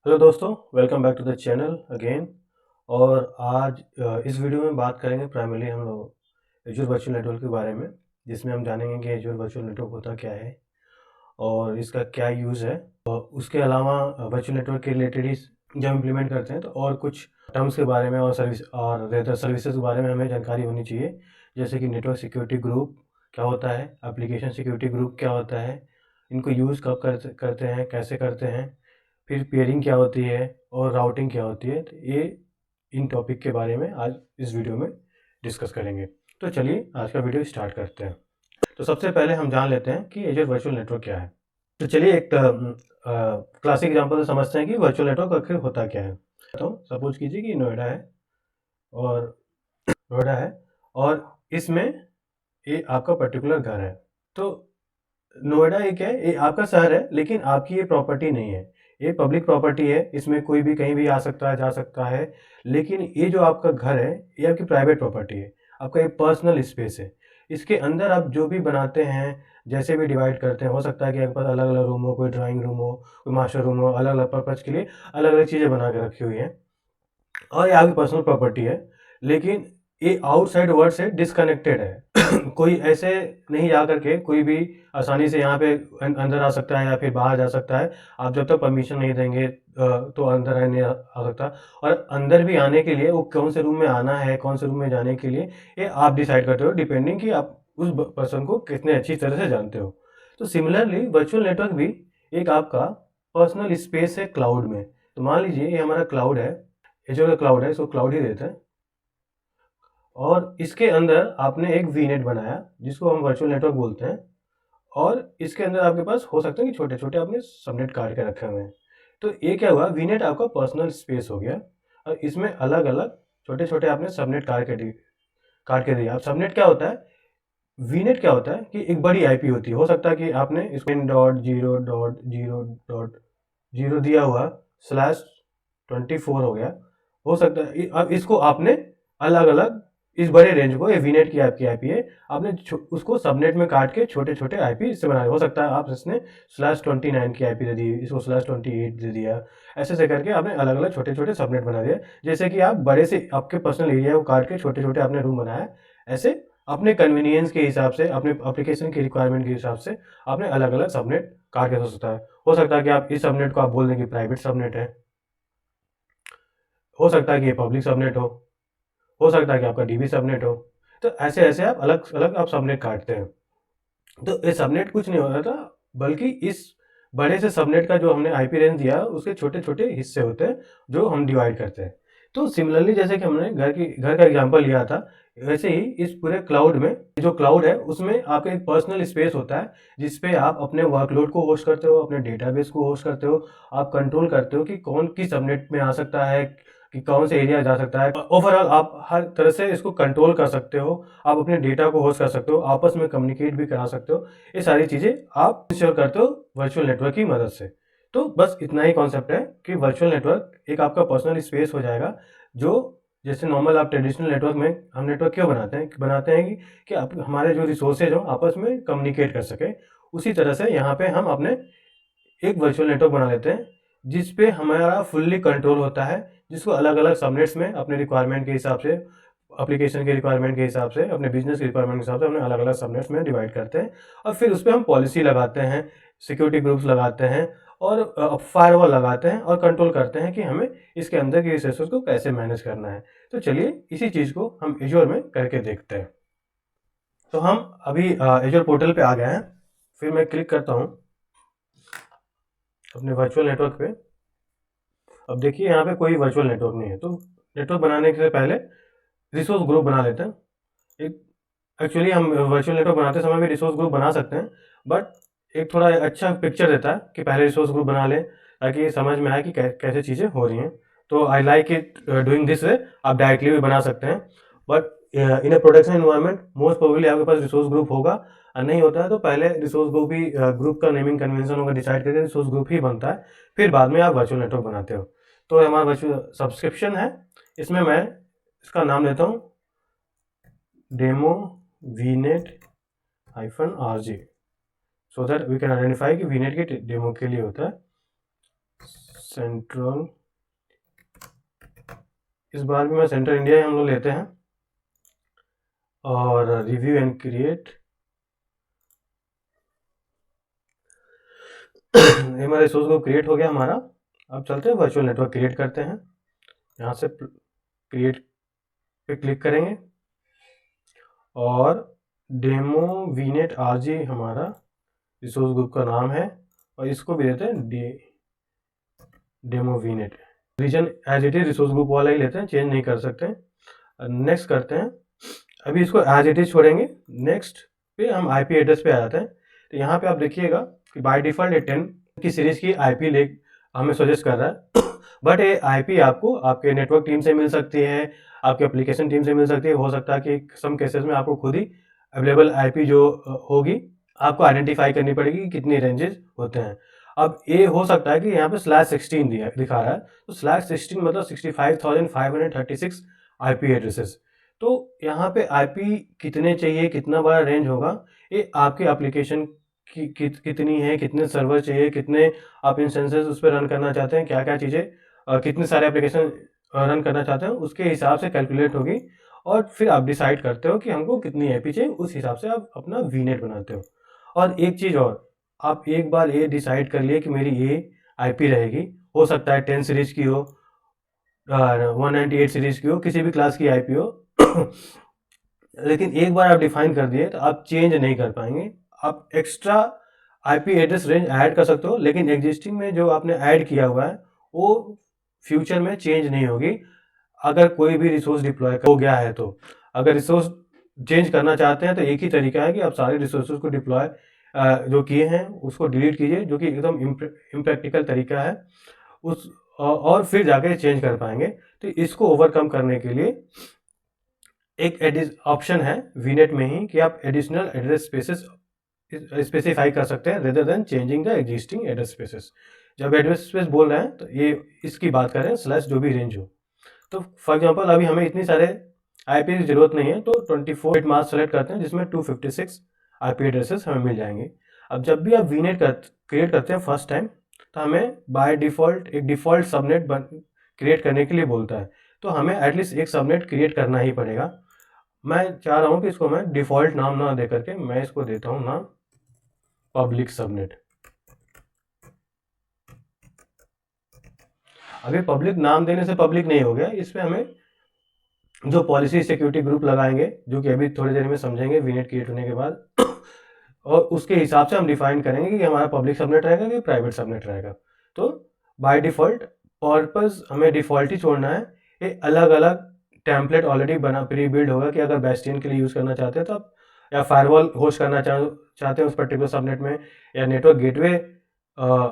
Hello दोस्तों, welcome back to the channel again. और आज इस वीडियो में बात करेंगे प्राइमरली हम लोग एज्योर वर्चुअल नेटवर्क के बारे में, जिसमें हम जानेंगे कि एज्योर वर्चुअल नेटवर्क होता क्या है और इसका क्या यूज़ है। और उसके अलावा वर्चुअल नेटवर्क के रिलेटेड ही जब इम्प्लीमेंट करते हैं तो और कुछ टर्म्स के बारे में और सर्विसेज के बारे में हमें जानकारी होनी चाहिए, जैसे कि नेटवर्क सिक्योरिटी ग्रुप क्या होता है, एप्लीकेशन सिक्योरिटी ग्रुप क्या होता है, इनको यूज़ कब करते हैं, कैसे करते हैं, फिर पेयरिंग क्या होती है और राउटिंग क्या होती है। तो ये इन टॉपिक के बारे में आज इस वीडियो में डिस्कस करेंगे। तो चलिए आज का वीडियो स्टार्ट करते हैं। तो सबसे पहले हम जान लेते हैं कि एज्योर वर्चुअल नेटवर्क क्या है। तो चलिए एक क्लासिक एग्जांपल से समझते हैं कि वर्चुअल नेटवर्क आखिर होता क्या है। तो सपोज कीजिए कि और नोएडा है और इसमें ये आपका पर्टिकुलर घर है। तो नोएडा एक है, ये आपका शहर है, लेकिन आपकी ये प्रॉपर्टी नहीं है, ये पब्लिक प्रॉपर्टी है। इसमें कोई भी कहीं भी आ सकता है, जा सकता है। लेकिन ये जो आपका घर है, ये आपकी प्राइवेट प्रॉपर्टी है, आपका एक पर्सनल स्पेस है। इसके अंदर आप जो भी बनाते हैं, जैसे भी डिवाइड करते हैं, हो सकता है कि आपके पास अलग अलग रूम हो, कोई ड्राइंग रूम हो, कोई मास्टर रूम हो, अलग अलग पर्पज़ के लिए अलग अलग चीज़ें बना के रखी हुई हैं और ये आपकी पर्सनल प्रॉपर्टी है। लेकिन ये आउटसाइड वर्ल्ड से डिस्कनेक्टेड है। कोई ऐसे नहीं जा करके कोई भी आसानी से यहाँ पे अंदर आ सकता है या फिर बाहर जा सकता है। आप जब तक परमिशन नहीं देंगे तो अंदर नहीं आ सकता। और अंदर भी आने के लिए वो कौन से रूम में आना है, कौन से रूम में जाने के लिए, ये आप डिसाइड करते हो, डिपेंडिंग कि आप उस पर्सन को कितने अच्छी तरह से जानते हो। तो सिमिलरली वर्चुअल नेटवर्क भी एक आपका पर्सनल स्पेस है क्लाउड में। तो मान लीजिए ये हमारा क्लाउड है, ये जो क्लाउड है इसको क्लाउड ही देते हैं। और इसके अंदर आपने एक वीनेट बनाया जिसको हम वर्चुअल नेटवर्क बोलते हैं। और इसके अंदर आपके पास हो सकता है कि छोटे छोटे आपने सबनेट काट के रखे हुए हैं। तो ये क्या हुआ, वीनेट आपका पर्सनल स्पेस हो गया और इसमें अलग अलग छोटे छोटे आपने सबनेट काट के दिया। अब सबनेट क्या होता है, वीनेट क्या होता है कि एक बड़ी आईपी होती है। हो सकता है कि आपने इसको 10.0.0.0 दिया हुआ /24 हो गया। हो सकता है अब इसको आपने अलग अलग इस बड़े रेंज को, ये वीनेट की आपकी आईपी है, आपने उसको सबनेट में काट के छोटे छोटे आईपी इससे बना। हो सकता है आप इसने /29 की आईपी दे दी, इसको /28 दे दिया। ऐसे ऐसे करके आपने अलग अलग छोटे छोटे सबनेट बना दिए। जैसे कि आप बड़े से आपके पर्सनल एरिया को काट के छोटे छोटे आपने रूम बनाया, ऐसे अपने कन्वीनियंस के हिसाब से, अपने एप्लीकेशन की रिक्वायरमेंट के हिसाब से आपने अलग अलग सबनेट काट के सकता है। हो सकता है कि आप इस सबनेट को आप बोल दें कि प्राइवेट सबनेट है, हो सकता है कि ये पब्लिक सबनेट हो सकता है कि आपका डीबी सबनेट हो। तो ऐसे ऐसे आप अलग अलग आप सबनेट काटते हैं। तो ये सबनेट कुछ नहीं होता था, बल्कि इस बड़े से सबनेट का जो हमने आईपी रेंज दिया उसके छोटे छोटे हिस्से होते हैं जो हम डिवाइड करते हैं। तो सिमिलरली जैसे कि हमने घर का एग्जांपल लिया था, वैसे ही इस पूरे क्लाउड में, जो क्लाउड है उसमें आपका एक पर्सनल स्पेस होता है जिसपे आप अपने वर्कलोड को होस्ट करते हो, अपने डेटाबेस को होस्ट करते हो। आप कंट्रोल करते हो कि कौन किस सबनेट में आ सकता है, कि कौन से एरिया जा सकता है। ओवरऑल आप हर तरह से इसको कंट्रोल कर सकते हो। आप अपने डेटा को होस्ट कर सकते हो, आपस में कम्युनिकेट भी करा सकते हो। ये सारी चीज़ें आप इंश्योर करते हो वर्चुअल नेटवर्क की मदद से। तो बस इतना ही कॉन्सेप्ट है कि वर्चुअल नेटवर्क एक आपका पर्सनल स्पेस हो जाएगा। जो जैसे नॉर्मल आप ट्रेडिशनल नेटवर्क में, हम नेटवर्क क्यों बनाते हैं कि आप हमारे जो रिसोर्सेज हो आपस में कम्युनिकेट कर सके। उसी तरह से यहाँ पे हम अपने एक वर्चुअल नेटवर्क बना लेते हैं जिस पे हमारा फुल्ली कंट्रोल होता है, जिसको अलग अलग सबनेट्स में अपने रिक्वायरमेंट के हिसाब से, एप्लीकेशन के रिक्वायरमेंट के हिसाब से, अपने बिजनेस के रिक्वायरमेंट के हिसाब से हमने अलग अलग सबनेट्स में डिवाइड करते हैं। और फिर उस पर हम पॉलिसी लगाते हैं, सिक्योरिटी ग्रुप्स लगाते हैं और फायरवॉल लगाते हैं और कंट्रोल करते हैं कि हमें इसके अंदर की रिसोर्सेज को कैसे मैनेज करना है। तो चलिए इसी चीज़ को हम एज्योर में करके देखते हैं। तो हम अभी एज्योर पोर्टल पे आ गए हैं। फिर मैं क्लिक करता हूँ अपने वर्चुअल नेटवर्क पे। अब देखिए यहाँ पे कोई वर्चुअल नेटवर्क नहीं है, तो नेटवर्क बनाने से पहले रिसोर्स ग्रुप बना लेते हैं। एक एक्चुअली हम वर्चुअल नेटवर्क बनाते समय भी रिसोर्स ग्रुप बना सकते हैं, बट एक थोड़ा अच्छा पिक्चर देता है कि पहले रिसोर्स ग्रुप बना लें ताकि समझ में आए कि कैसे चीज़ें हो रही हैं। तो I like it doing this way. आप डायरेक्टली भी बना सकते हैं, but in A production environment most probably आपके पास रिसोर्स ग्रुप होगा। और नहीं होता है तो पहले रिसोर्स ग्रुप ही, ग्रुप का नेमिंग कन्वेंशन होगा, डिसाइड करके रिसोर्स ग्रुप ही बनता है। फिर बाद में आप वर्चुअल नेटवर्क बनाते हो। तो हमारा वर्चुअल सब्सक्रिप्शन है, इसमें मैं इसका नाम देता हूँ demo VNet -RG, so that we can identify कि वीनेट के डेमो के लिए होता है। सेंट्रल, इस बार भी मैं सेंट्रल इंडिया ही हम लोग लेते हैं, और रिव्यू एंड क्रिएट। हमारा रिसोर्स ग्रुप क्रिएट हो गया हमारा। अब चलते हैं वर्चुअल नेटवर्क क्रिएट करते हैं। यहाँ से क्रिएट पे क्लिक करेंगे और डेमो वीनेट आरजी हमारा रिसोर्स ग्रुप का नाम है, और इसको भी देते हैं demo VNet. Region as it is resource group वाला ही लेते हैं, चेंज नहीं कर सकते। नेक्स्ट करते हैं, अभी इसको एज इट इज छोड़ेंगे। नेक्स्ट पे हम आईपी एड्रेस पे आ जाते हैं। तो यहाँ पे आप देखिएगा कि बाय डिफॉल्ट ये 10 की सीरीज की आईपी ले हमें सजेस्ट कर रहा है, बट ये आईपी आपको आपके नेटवर्क टीम से मिल सकती है, आपके एप्लीकेशन टीम से मिल सकती है। हो सकता है कि सम केसेस में आपको खुद ही अवेलेबल आईपी जो होगी आपको आइडेंटिफाई करनी पड़ेगी कि कितने रेंजेस होते हैं। अब ये हो सकता है कि यहाँ पे /16 दिखा रहा है, तो /16 मतलब 65,536 आईपी एड्रेसेस। तो यहाँ पे आईपी कितने चाहिए, कितना बड़ा रेंज होगा, ये आपके एप्लीकेशन की कितनी है, कितने सर्वर चाहिए, कितने आप इंस्टेंसेस उस पर रन करना चाहते हैं, क्या क्या चीज़ें कितने सारे एप्लीकेशन रन करना चाहते हैं, उसके हिसाब से कैलकुलेट होगी। और फिर आप डिसाइड करते हो कि हमको कितनी आईपी चाहिए, उस हिसाब से आप अपना वीनेट बनाते हो। और एक चीज़ और, आप एक बार ये डिसाइड कर लिए कि मेरी ये आईपी रहेगी, हो सकता है 10 सीरीज की हो, 198 सीरीज की हो, किसी भी क्लास की आईपी हो, लेकिन एक बार आप डिफाइन कर दिए तो आप चेंज नहीं कर पाएंगे। आप extra IP address range add कर सकते हो, लेकिन एग्जिस्टिंग में जो आपने ऐड किया हुआ है वो फ्यूचर में चेंज नहीं होगी अगर कोई भी रिसोर्स डिप्लॉय हो गया है। तो अगर रिसोर्स चेंज करना चाहते हैं तो एक ही तरीका है कि आप सारे रिसोर्सेज को डिप्लॉय जो किए हैं उसको डिलीट कीजिए, जो कि एकदम इम्प्रैक्टिकल तरीका है उस, और फिर जाके चेंज कर पाएंगे। तो इसको ओवरकम करने के लिए एक ऑप्शन है वीनेट में ही कि आप एडिशनल एड्रेस स्पेसेस स्पेसिफाई कर सकते हैं rather than changing the existing address spaces. जब एड्रेस स्पेस बोल रहे हैं तो ये इसकी बात कर रहे हैं स्लैश जो भी रेंज हो। तो फॉर एग्जांपल अभी हमें इतनी सारे आईपी की जरूरत नहीं है, तो 24 बिट मास्क सेलेक्ट करते हैं जिसमें 256 आईपी एड्रेसेस हमें मिल जाएंगे। अब जब भी आप वीनेट क्रिएट करते हैं फर्स्ट टाइम, तो हमें बाय डिफॉल्ट एक डिफॉल्ट सबनेट क्रिएट करने के लिए बोलता है, तो हमें एटलीस्ट एक सबनेट क्रिएट करना ही पड़ेगा। मैं चाह रहा हूँ कि इसको मैं डिफॉल्ट नाम ना दे करके मैं इसको देता हूँ नाम पब्लिक सबनेट। अगर पब्लिक नाम देने से पब्लिक नहीं हो गया, इस पे हमें जो पॉलिसी सिक्योरिटी ग्रुप लगाएंगे, जो कि अभी थोड़ी देर में समझेंगे वीनेट क्रिएट होने के बाद, और उसके हिसाब से हम डिफाइन करेंगे कि हमारा पब्लिक सबनेट रहेगा कि प्राइवेट सबनेट रहेगा। तो बाय डिफॉल्ट पर्पस हमें डिफॉल्ट ही छोड़ना है। ये अलग अलग टेम्पलेट ऑलरेडी बना प्री बिल्ड होगा कि अगर बेस्टियन के लिए यूज़ करना चाहते हैं तो आप, या फायरवॉल होस्ट करना चाहते हैं उस पर्टिकुलर सबनेट में, या नेटवर्क गेटवे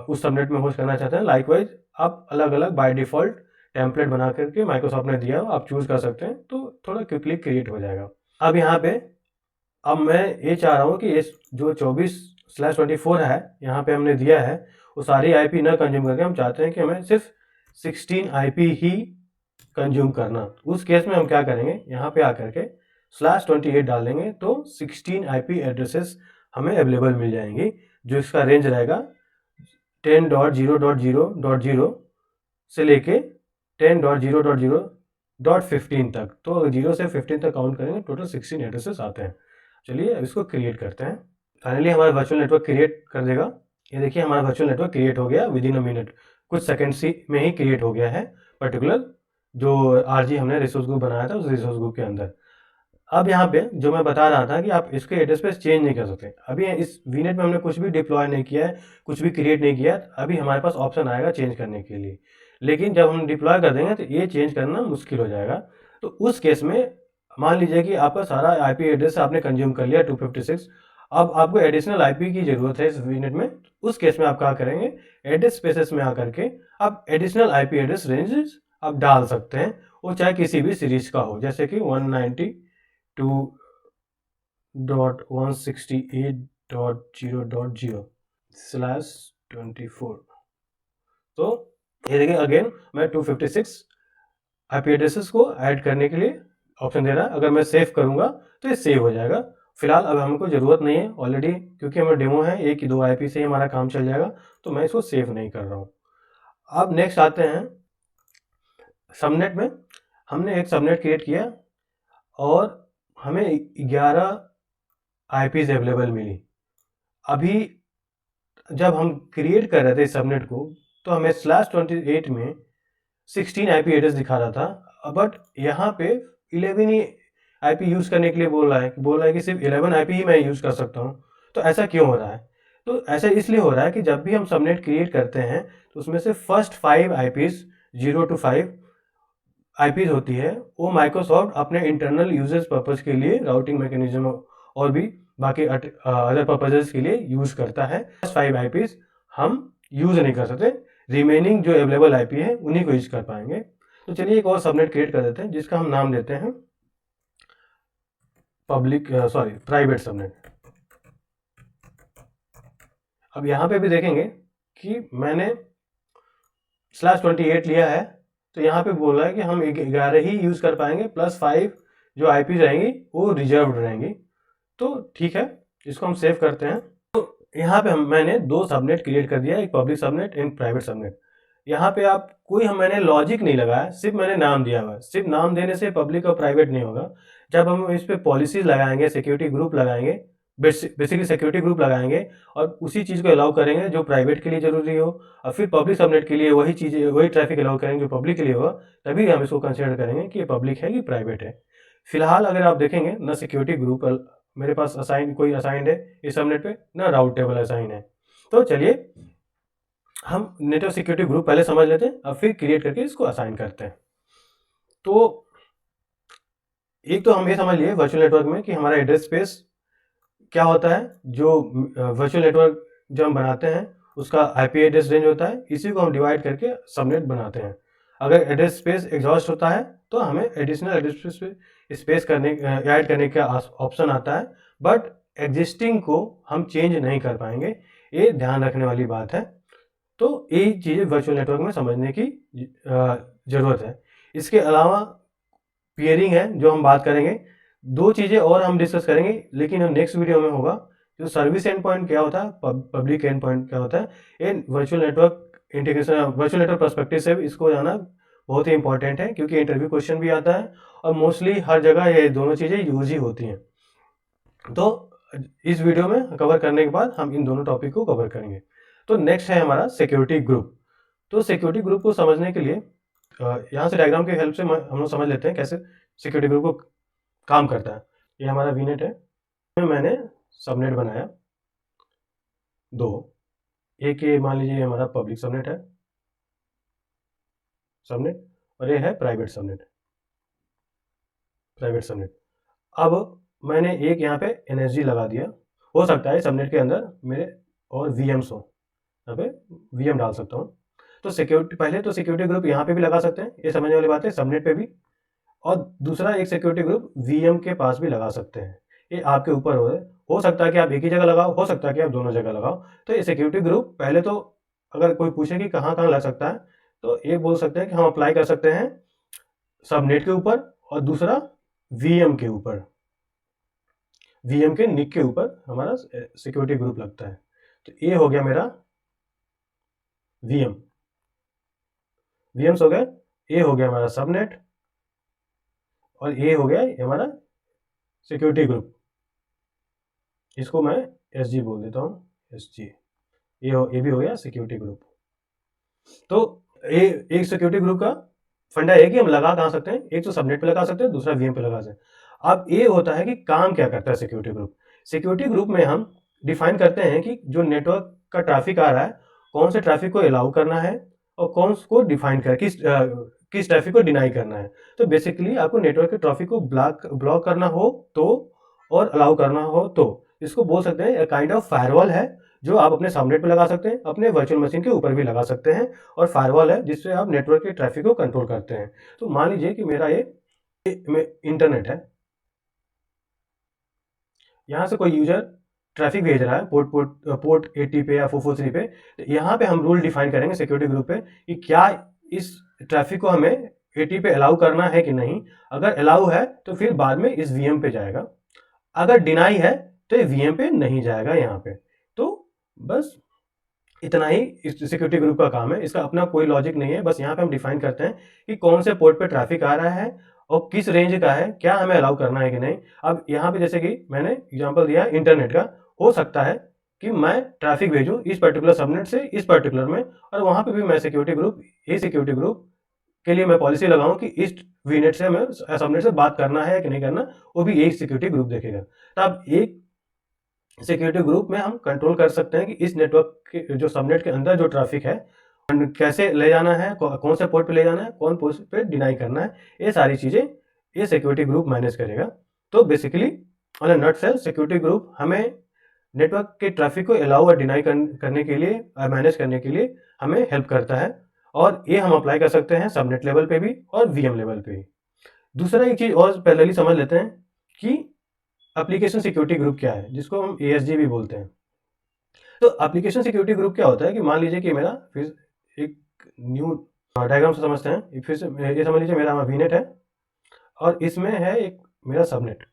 उस सबनेट में होस्ट करना चाहते हैं, लाइकवाइज आप अलग अलग बाय डिफॉल्ट टेम्पलेट बना करके माइक्रोसॉफ्ट ने दिया आप चूज़ कर सकते हैं, तो थोड़ा क्विकली क्रिएट हो जाएगा। अब यहाँ पे अब मैं ये चाह रहा हूँ कि इस जो 24/24 है यहाँ पे हमने दिया है, वो सारी आईपी ना कंज्यूम करके हम चाहते हैं कि हमें सिर्फ 16 आईपी ही कंज्यूम करना। उस केस में हम क्या करेंगे, यहाँ पे आकर के /28 डाल देंगे, तो 16 आईपी एड्रेसेस हमें अवेलेबल मिल जाएंगी, जो इसका रेंज रहेगा 10.0.0.0 से लेके 10.0.0.15 तक। तो अगर 0 से 15 तक काउंट करेंगे टोटल 16 एड्रेसेस आते हैं। चलिए अब इसको क्रिएट करते हैं। फाइनली हमारा वर्चुअल नेटवर्क क्रिएट कर देगा। ये देखिए हमारा वर्चुअल नेटवर्क क्रिएट हो गया विद इन अ मिनट, कुछ सेकंड्स में ही क्रिएट हो गया है पर्टिकुलर जो आरजी हमने रिसोर्स ग्रुप बनाया था उस रिसोर्स ग्रुप के अंदर। अब यहाँ पे जो मैं बता रहा था कि आप इसके एड्रेस पे चेंज नहीं कर सकते। अभी इस वीनेट में हमने कुछ भी डिप्लॉय नहीं किया है, कुछ भी क्रिएट नहीं किया, अभी हमारे पास ऑप्शन आएगा चेंज करने के लिए। लेकिन जब हम डिप्लॉय कर देंगे तो ये चेंज करना मुश्किल हो जाएगा। तो उस केस में मान लीजिए कि आपका सारा आईपी एड्रेस आपने कंज्यूम कर लिया 256, अब आपको एडिशनल आईपी की जरूरत है इस वीनेट में। उस केस में आप क्या करेंगे, एड्रेस स्पेसेस में आकर के आप एडिशनल आईपी एड्रेस रेंजेस आप डाल सकते हैं, वो चाहे किसी भी सीरीज का हो, जैसे कि 192.168.0.0/24। तो ये देखिए अगेन मैं 256 आईपी एड्रेसेस को ऐड करने के लिए ऑप्शन दे रहा है। अगर मैं सेव करूंगा तो ये सेव हो जाएगा। फिलहाल अब हमको ज़रूरत नहीं है ऑलरेडी, क्योंकि हमें डेमो है, 1 2 आईपी से ही हमारा काम चल जाएगा, तो मैं इसको सेव नहीं कर रहा हूँ। अब नेक्स्ट आते हैं सबनेट में। हमने एक सबनेट क्रिएट किया और हमें 11 आईपीज अवेलेबल मिली। अभी जब हम क्रिएट कर रहे थे इस सबनेट को तो हमें /28 में 16 आईपी एड्रेस दिखा रहा था, बट यहाँ पे 11 ही आईपी यूज़ करने के लिए बोल रहा है कि सिर्फ 11 आईपी ही मैं यूज़ कर सकता हूँ। तो ऐसा क्यों हो रहा है? तो ऐसा इसलिए हो रहा है कि जब भी हम सबनेट क्रिएट करते हैं तो उसमें से फर्स्ट 5 आईपीज 0 to 5 आईपीज होती है, वो माइक्रोसॉफ्ट अपने इंटरनल यूजेस पर्पज़ के लिए, राउटिंग मैकेनिज्म और भी बाकी अदर पर्पजेस के लिए यूज़ करता है। 5 आईपीज हम यूज़ नहीं कर सकते, रिमेनिंग जो अवेलेबल आईपी है उन्हीं को यूज कर पाएंगे। तो चलिए एक और सबनेट क्रिएट कर देते हैं जिसका हम नाम देते हैं प्राइवेट सबनेट। अब यहाँ पे भी देखेंगे कि मैंने /28 लिया है, तो यहाँ पे बोल रहा है कि हम 11 ही यूज़ कर पाएंगे, +5 जो आईपी रहेंगी वो रिजर्व्ड रहेंगी। तो ठीक है, इसको हम सेव करते हैं। तो यहाँ पे मैंने 2 सबनेट क्रिएट कर दिया, एक public subnet and private subnet. यहाँ पे आप मैंने लॉजिक नहीं लगाया, सिर्फ मैंने नाम दिया हुआ है। सिर्फ नाम देने से पब्लिक और प्राइवेट नहीं होगा। जब हम इस पे पॉलिसीज लगाएंगे, सिक्योरिटी ग्रुप लगाएंगे, बेसिकली सिक्योरिटी ग्रुप लगाएंगे और उसी चीज़ को अलाउ करेंगे जो प्राइवेट के लिए जरूरी हो, और फिर पब्लिक सबनेट के लिए वही चीज़ें, वही ट्रैफिक अलाउ करेंगे जो पब्लिक के लिए होगा, तभी हम इसको कंसिडर करेंगे कि ये पब्लिक है कि प्राइवेट है। फिलहाल अगर आप देखेंगे ना सिक्योरिटी ग्रुप मेरे पास कोई असाइंड है इस सबनेट पे, ना राउट टेबल असाइन है। तो चलिए हम नेटवर्क सिक्योरिटी ग्रुप पहले समझ लेते हैं, अब फिर क्रिएट करके इसको असाइन करते हैं। तो एक तो हम ये समझ लिए वर्चुअल नेटवर्क में कि हमारा एड्रेस स्पेस क्या होता है। जो वर्चुअल नेटवर्क जब हम बनाते हैं उसका आईपी एड्रेस रेंज होता है, इसी को हम डिवाइड करके सबनेट बनाते हैं। अगर एड्रेस स्पेस एग्जॉस्ट होता है तो हमें एडिशनल एड्रेस स्पेस ऐड करने का ऑप्शन आता है, बट एग्जिस्टिंग को हम चेंज नहीं कर पाएंगे, ये ध्यान रखने वाली बात है। तो यही चीज़ें वर्चुअल नेटवर्क में समझने की ज़रूरत है। इसके अलावा पेयरिंग है जो हम बात करेंगे। 2 चीज़ें और हम डिस्कस करेंगे, लेकिन नेक्स्ट वीडियो में होगा। जो सर्विस एंड पॉइंट क्या होता है, पब्लिक एंड पॉइंट क्या होता है, in virtual network integration, virtual network perspective से इसको जाना बहुत ही इंपॉर्टेंट है, क्योंकि इंटरव्यू क्वेश्चन भी आता है और मोस्टली हर जगह ये दोनों चीज़ें यूज ही होती हैं। तो इस वीडियो में कवर करने के बाद हम इन दोनों टॉपिक को कवर करेंगे। तो नेक्स्ट है हमारा सिक्योरिटी ग्रुप। तो सिक्योरिटी ग्रुप को समझने के लिए यहाँ से डायग्राम की हेल्प से हम लोग समझ लेते हैं कैसे सिक्योरिटी ग्रुप को काम करता है। ये हमारा वीनेट है, मैंने सबनेट बनाया 2। एक ये मान लीजिए हमारा पब्लिक सबनेट है, सबनेट, और ये है प्राइवेट सबनेट। अब मैंने एक यहाँ पे एनएसजी लगा दिया। हो सकता है सबनेट के अंदर मेरे और वीएम्स हो, यहाँ पे वीएम डाल सकता हूँ। तो सिक्योरिटी, पहले तो सिक्योरिटी ग्रुप यहाँ पे भी लगा सकते हैं, ये समझने वाली बात है, सबनेट पे भी। और दूसरा एक सिक्योरिटी ग्रुप वीएम के पास भी लगा सकते हैं, ये आपके ऊपर हो सकता है कि आप एक ही जगह लगाओ, हो सकता है कि आप दोनों जगह लगाओ। तो ये सिक्योरिटी ग्रुप पहले तो अगर कोई पूछे कि कहाँ कहाँ लग सकता है, तो ये बोल सकते हैं कि हम अप्लाई कर सकते हैं सबनेट के ऊपर, और दूसरा वीएम के ऊपर, वीएम के निक के ऊपर हमारा सिक्योरिटी ग्रुप लगता है। तो ये हो गया मेरा वीएम्स हो गया, ये हो गया हमारा सबनेट, और ये हो गया हमारा सिक्योरिटी ग्रुप। इसको मैं एसजी बोल देता हूँ, एसजी। ये भी हो गया सिक्योरिटी ग्रुप। तो एक सिक्योरिटी ग्रुप का फंडा है कि हम लगा कहाँ सकते हैं, एक तो सबनेट पे लगा सकते हैं, दूसरा वीएम पे लगा सकते हैं। अब ये होता है कि काम क्या करता है सिक्योरिटी ग्रुप। सिक्योरिटी ग्रुप में हम डिफाइन करते हैं कि जो नेटवर्क का ट्रैफिक आ रहा है, कौन से ट्रैफिक को अलाउ करना है और कौन को डिफाइन कर किस ट्रैफिक को डिनाई करना है। तो बेसिकली आपको नेटवर्क के ट्रैफिक को ब्लॉक करना हो तो, और अलाउ करना हो तो, इसको बोल सकते हैं काइंड ऑफ फायरवॉल है, जो आप अपने सबनेट पे लगा सकते हैं, अपने वर्चुअल मशीन के ऊपर भी लगा सकते हैं। और फायरवॉल है जिससे आप नेटवर्क के ट्रैफिक को कंट्रोल करते हैं। तो मान लीजिए कि मेरा ये इंटरनेट है, यहाँ से कोई यूजर ट्रैफिक भेज रहा है पोर्ट 80 पे या 443 पे, तो यहाँ पे हम रूल डिफाइन करेंगे सिक्योरिटी ग्रुप पे कि क्या इस ट्रैफिक को हमें 80 पे अलाउ करना है कि नहीं। अगर अलाउ है तो फिर बाद में इस वीएम पे जाएगा, अगर डिनाई है तो ये वीएम पे नहीं जाएगा यहाँ पे। तो बस इतना ही इस सिक्योरिटी ग्रुप का काम है। इसका अपना कोई लॉजिक नहीं है, बस यहाँ पे हम डिफाइन करते हैं कि कौन से पोर्ट पे ट्रैफिक आ रहा है और किस रेंज का है, क्या हमें अलाउ करना है कि नहीं। अब यहाँ पे जैसे कि मैंने एग्जांपल दिया इंटरनेट का, हो सकता है कि मैं ट्रैफिक भेजूँ इस पर्टिकुलर सबनेट से इस पर्टिकुलर में, और वहाँ पे भी मैं सिक्योरिटी ग्रुप, ये सिक्योरिटी ग्रुप के लिए मैं पॉलिसी लगाऊं कि इस वीनेट से हमें सबनेट से बात करना है कि नहीं करना, वो भी एक सिक्योरिटी ग्रुप देखेगा। तो अब एक सिक्योरिटी ग्रुप में हम कंट्रोल कर सकते हैं कि इस नेटवर्क के जो सबनेट के अंदर जो ट्रैफिक है कैसे ले जाना है, कौन से पोर्ट पे ले जाना है, कौन पोर्ट पे डिनाई करना है, ये सारी चीज़ें ये सिक्योरिटी ग्रुप मैनेज करेगा। तो basically on a nutshell security group हमें नेटवर्क के ट्रैफिक को अलाउ और डिनाई करने के लिए, मैनेज करने के लिए हमें हेल्प करता है, और ये हम अप्लाई कर सकते हैं सबनेट लेवल पे भी और वीएम लेवल पे भी। दूसरा एक चीज़ और पहले समझ लेते हैं कि एप्लीकेशन सिक्योरिटी ग्रुप क्या है, जिसको हम एएसजी भी बोलते हैं। तो एप्लीकेशन सिक्योरिटी ग्रुप क्या होता है कि मान लीजिए कि मेरा फिर एक न्यू डायग्राम से समझते हैं, फिर से ये समझ लीजिए मेरा वीनेट है और इसमें है एक मेरा सबनेट।